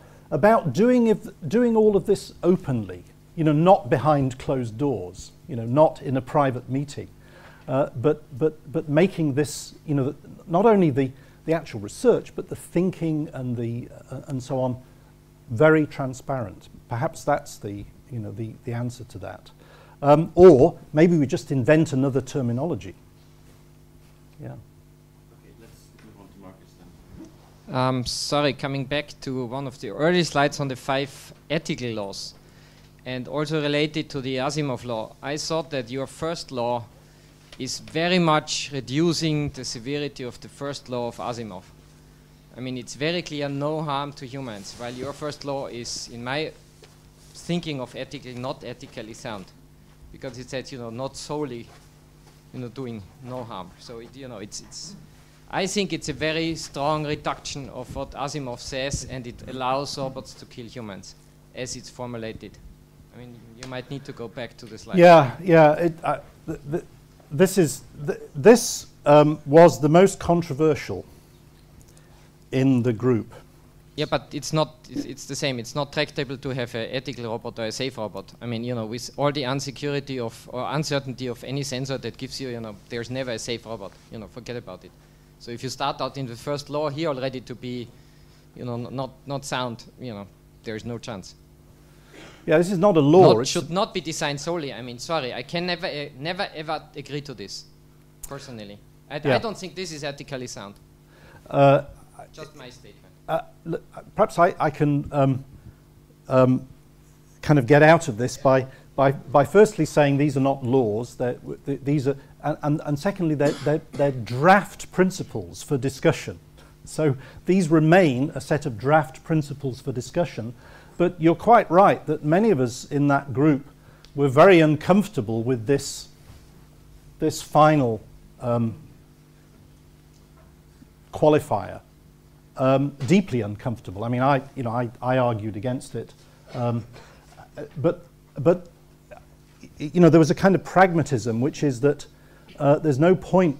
doing all of this openly, not behind closed doors, not in a private meeting, but making this, not only the actual research, but the thinking and so on, very transparent. Perhaps that's the answer to that. Or maybe we just invent another terminology. Yeah. Okay, let's move on to Marcus then. Sorry, coming back to one of the early slides on the 5 ethical laws, and also related to the Asimov law, I thought that your first law is very much reducing the severity of the first law of Asimov. I mean, it's very clear, no harm to humans, while your first law is, in my thinking of ethical, not ethically sound. Because it says, not solely, doing no harm. So, I think it's a very strong reduction of what Asimov says, and it allows robots to kill humans, as it's formulated. I mean, you might need to go back to the slide. Yeah, yeah. This was the most controversial in the group. Yeah, but it's not. It's the same. It's not tractable to have an ethical robot or a safe robot. I mean, you know, with all the insecurity of or uncertainty of any sensor that gives you, you know, there's never a safe robot. You know, forget about it. So if you start out in the first law here already to be, you know, not sound, you know, there's no chance. Yeah, this is not a law. It should not be designed solely. I mean, sorry, I can never ever agree to this, personally. I don't think this is ethically sound. Just my statement. Perhaps I can kind of get out of this by firstly saying these are not laws. These are, and secondly, they're draft principles for discussion. So these remain a set of draft principles for discussion. But you're quite right that many of us in that group were very uncomfortable with this final qualifier. Deeply uncomfortable. I mean, I argued against it, but you know, there was a kind of pragmatism, which is that there's no point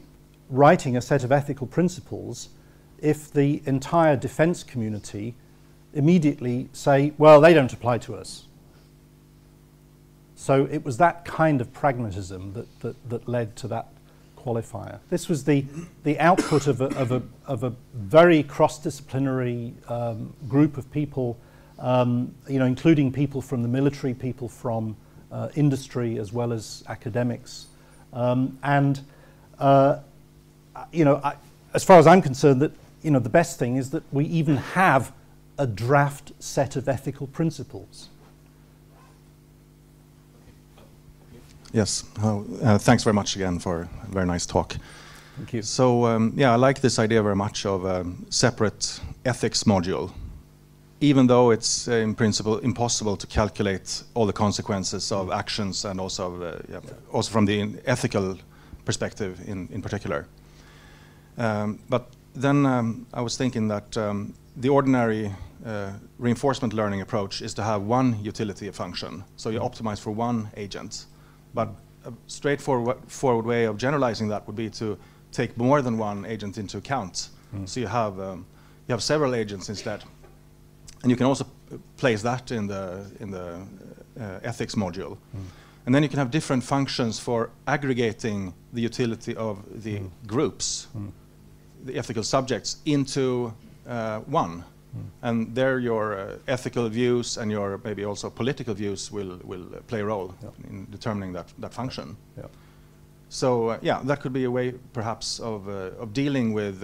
writing a set of ethical principles if the entire defense community immediately say, well, they don't apply to us. So it was that kind of pragmatism that led to that qualifier. This was the output of a very cross-disciplinary group of people, you know, including people from the military, people from industry, as well as academics. And you know, as far as I'm concerned, that, you know, the best thing is that we even have a draft set of ethical principles. Yes, thanks very much again for a very nice talk. Thank you. So, yeah, I like this idea very much of a separate ethics module, even though it's in principle impossible to calculate all the consequences of actions, and also, also from the ethical perspective in particular. But then I was thinking that the ordinary reinforcement learning approach is to have one utility function, so you optimize for one agent. But a straightforward way of generalizing that would be to take more than one agent into account. So you have several agents instead, and you can also place that in the ethics module. And then you can have different functions for aggregating the utility of the groups, the ethical subjects, into one. And there your ethical views and your maybe also political views will play a role in determining that function. So yeah, that could be a way perhaps of dealing with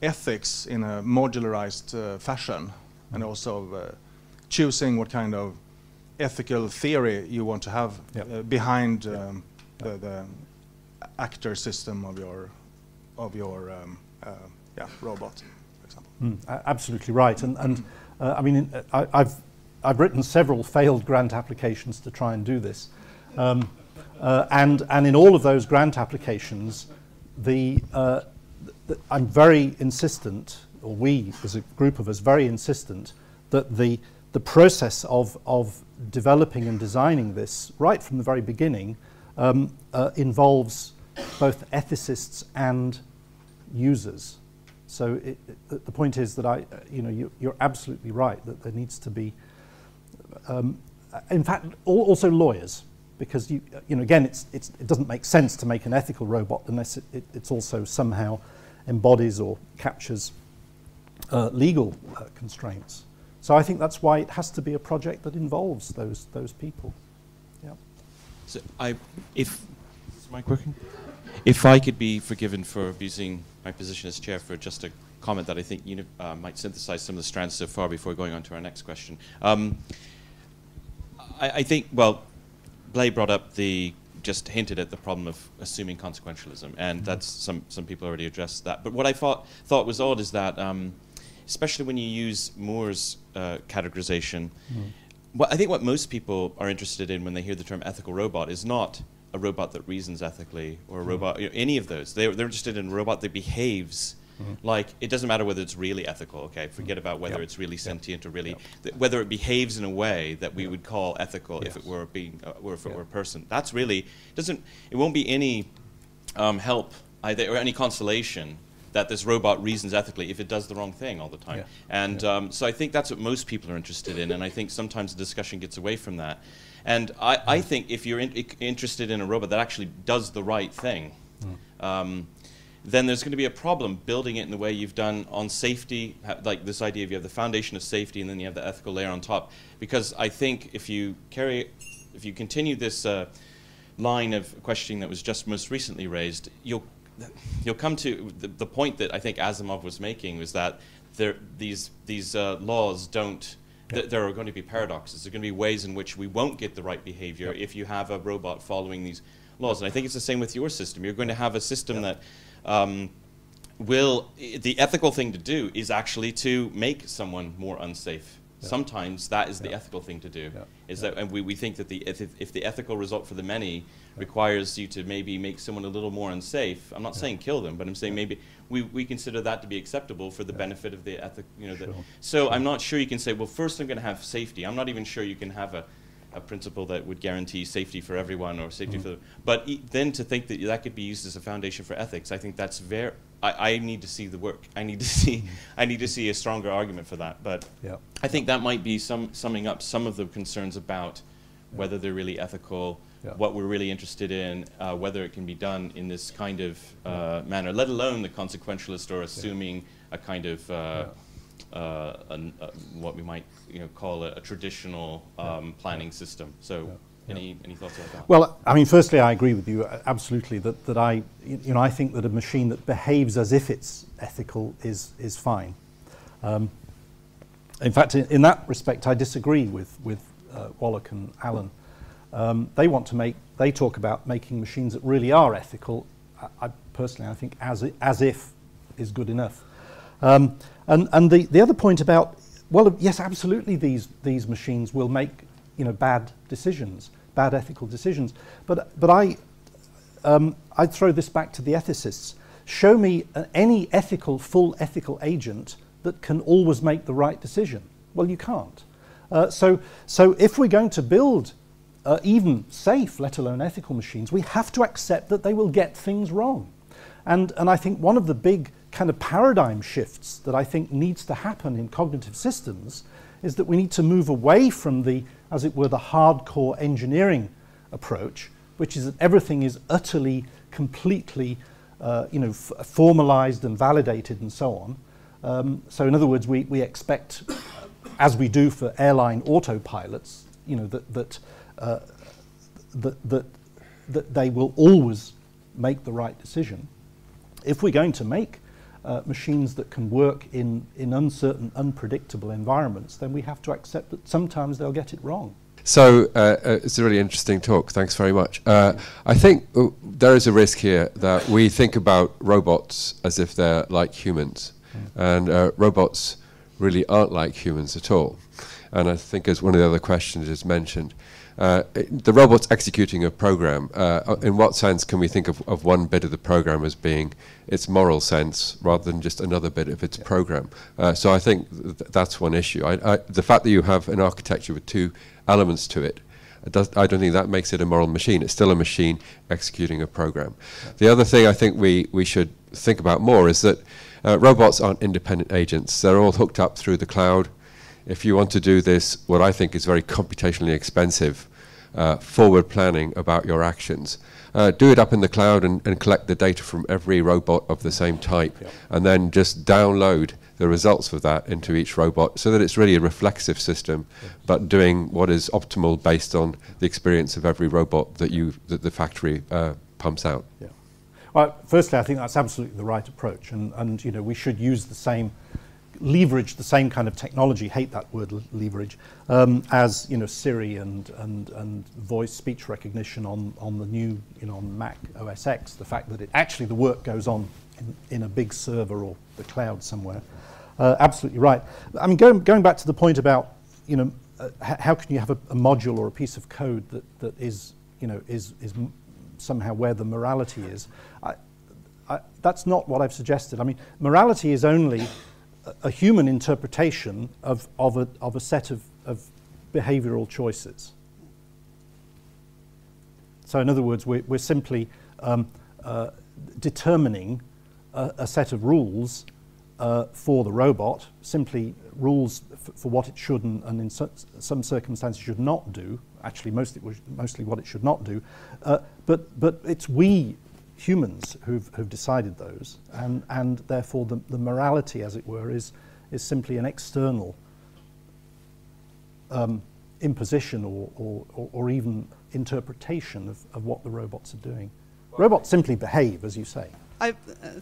ethics in a modularized fashion, and also choosing what kind of ethical theory you want to have behind the actor system of your robot. Absolutely right, and I mean, I've written several failed grant applications to try and do this, and in all of those grant applications, I'm very insistent, or we as a group of us very insistent, that the process of developing and designing this right from the very beginning involves both ethicists and users. So the point is that you're absolutely right that there needs to be, in fact, also lawyers, because again, it doesn't make sense to make an ethical robot unless it's also somehow embodies or captures legal constraints. So I think that's why it has to be a project that involves those people. Yeah. So is the mic working? If I could be forgiven for abusing my position as chair for just a comment that I think might synthesize some of the strands so far before going on to our next question. I think, well, Blay brought up just hinted at the problem of assuming consequentialism, and that's some people already addressed that. But what I thought was odd is that, especially when you use Moor's categorization, I think what most people are interested in when they hear the term ethical robot is not a robot that reasons ethically, or a robot, any of those. They're interested in a robot that behaves Like, it doesn't matter whether it's really ethical, okay? Forget about whether it's really sentient or really, whether it behaves in a way that we would call ethical if it were being, or if it were a person. That's really, it won't be any help either, or any consolation that this robot reasons ethically if it does the wrong thing all the time. And so I think that's what most people are interested in, and I think sometimes the discussion gets away from that. And I think if you're interested in a robot that actually does the right thing, then there's going to be a problem building it in the way you've done on safety, like this idea of you have the foundation of safety and then you have the ethical layer on top. Because I think if you continue this line of questioning that was just most recently raised, you'll come to the point that I think Asimov was making, was that these laws don't. There are going to be paradoxes. There are going to be ways in which we won't get the right behavior if you have a robot following these laws. And I think it's the same with your system. You're going to have a system that the ethical thing to do is actually to make someone more unsafe. Sometimes that is the ethical thing to do. And we think that if the ethical result for the many requires you to maybe make someone a little more unsafe, I'm not saying kill them, but I'm saying maybe we consider that to be acceptable for the benefit of the ethic. So I'm not sure you can say, well, first I'm going to have safety. I'm not even sure you can have a principle that would guarantee safety for everyone or safety for but then to think that that could be used as a foundation for ethics, I think that's very. I need to see the work. I need to see a stronger argument for that. But I think that might be summing up some of the concerns about whether they're really ethical, what we're really interested in, whether it can be done in this kind of manner, let alone the consequentialist or assuming a kind of what we might call a traditional planning system. So. Any thoughts about that? Well, I mean, firstly, I agree with you absolutely that I think that a machine that behaves as if it's ethical is fine. In fact, in that respect, I disagree with Wallach and Allen. They talk about making machines that really are ethical. I personally think as if is good enough. And the other point about, well, yes, absolutely, these machines will make bad decisions. Bad ethical decisions, but I'd throw this back to the ethicists. Show me any full ethical agent that can always make the right decision. Well, you can't. So if we're going to build even safe, let alone ethical machines, we have to accept that they will get things wrong. And I think one of the big kind of paradigm shifts that I think needs to happen in cognitive systems is that we need to move away from the, as it were, the hardcore engineering approach, which is that everything is utterly, completely, formalized and validated and so on. So in other words, we expect, as we do for airline autopilots, that they will always make the right decision. If we're going to make machines that can work in uncertain, unpredictable environments, then we have to accept that sometimes they'll get it wrong. So it's a really interesting talk. Thanks very much. I think there is a risk here that we think about robots as if they're like humans, and robots really aren't like humans at all. And I think, as one of the other questions is mentioned, the robot's executing a program. In what sense can we think of one bit of the program as being its moral sense rather than just another bit of its program? So I think that's one issue. The fact that you have an architecture with two elements to it, I don't think that makes it a moral machine. It's still a machine executing a program. The other thing I think we should think about more is that robots aren't independent agents. They're all hooked up through the cloud. If you want to do this, what I think is very computationally expensive, forward planning about your actions, do it up in the cloud and collect the data from every robot of the same type, and then just download the results of that into each robot so that it's really a reflexive system, but doing what is optimal based on the experience of every robot that the factory pumps out. Yeah. Well, firstly, I think that's absolutely the right approach, and we should use leverage the same kind of technology, hate that word leverage, as Siri and voice speech recognition on the new on Mac OS X. The fact that the work goes on in a big server or the cloud somewhere. Absolutely right. I mean, going back to the point about how can you have a module or a piece of code that is somehow where the morality is. that's not what I've suggested. I mean, morality is only a human interpretation of a set of behavioral choices. So in other words, we're simply determining a set of rules for the robot, simply rules for what it should and in some circumstances should not do, actually mostly what it should not do, but it's we humans who've decided those, and therefore the morality, as it were, is simply an external imposition or even interpretation of what the robots are doing. Robots simply behave, as you say.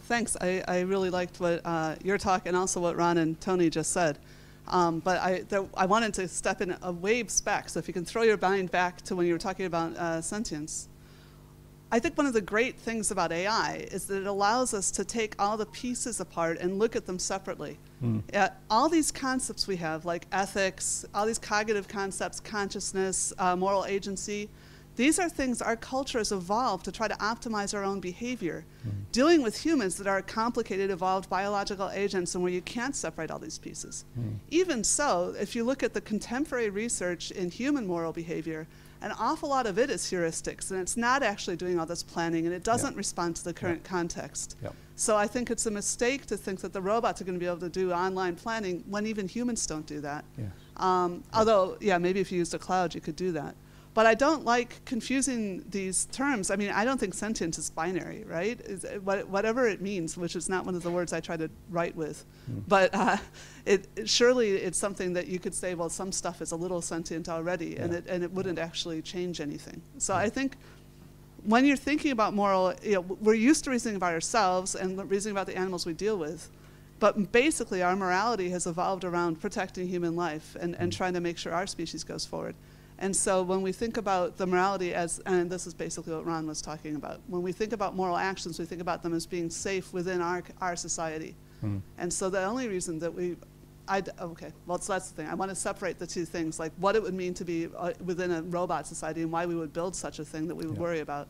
Thanks. I really liked what your talk and also what Ron and Tony just said. But I wanted to step in a waves back. So if you can throw your mind back to when you were talking about sentience. I think one of the great things about AI is that it allows us to take all the pieces apart and look at them separately. All these concepts we have, like ethics, all these cognitive concepts, consciousness, moral agency, these are things our culture has evolved to try to optimize our own behavior. Dealing with humans that are complicated, evolved biological agents and where you can't separate all these pieces. Even so, if you look at the contemporary research in human moral behavior, an awful lot of it is heuristics, and it's not actually doing all this planning, and it doesn't respond to the current context. So I think it's a mistake to think that the robots are going to be able to do online planning when even humans don't do that. Although, yeah, maybe if you used a cloud, you could do that. But I don't like confusing these terms. I mean, I don't think sentience is binary, right? Whatever it means, which is not one of the words I try to write with. But surely it's something that you could say, well, some stuff is a little sentient already, and it wouldn't actually change anything. So I think when you're thinking about moral, we're used to reasoning about ourselves and reasoning about the animals we deal with. But basically, our morality has evolved around protecting human life and trying to make sure our species goes forward. And so when we think about the morality as, and this is basically what Ron was talking about, when we think about moral actions, we think about them as being safe within our society. And so the only reason that okay, well, so that's the thing. I want to separate the two things, like what it would mean to be within a robot society and why we would build such a thing that we would worry about,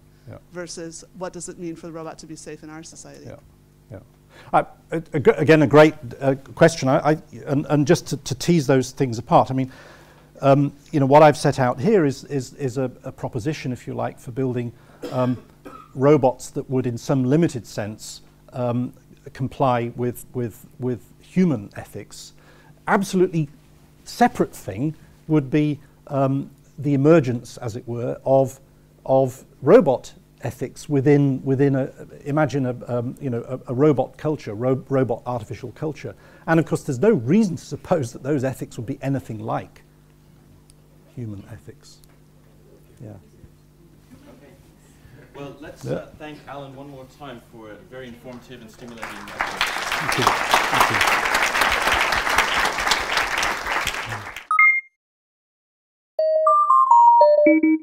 versus what does it mean for the robot to be safe in our society. Again, a great question. And just to tease those things apart, I mean, what I've set out here is a proposition, if you like, for building robots that would, in some limited sense, comply with human ethics. Absolutely separate thing would be the emergence, as it were, of robot ethics within imagine a robot culture, robot artificial culture, and of course there's no reason to suppose that those ethics would be anything like human ethics. Okay. Well, let's thank Alan one more time for a very informative and stimulating lecture. Thank you. Thank you.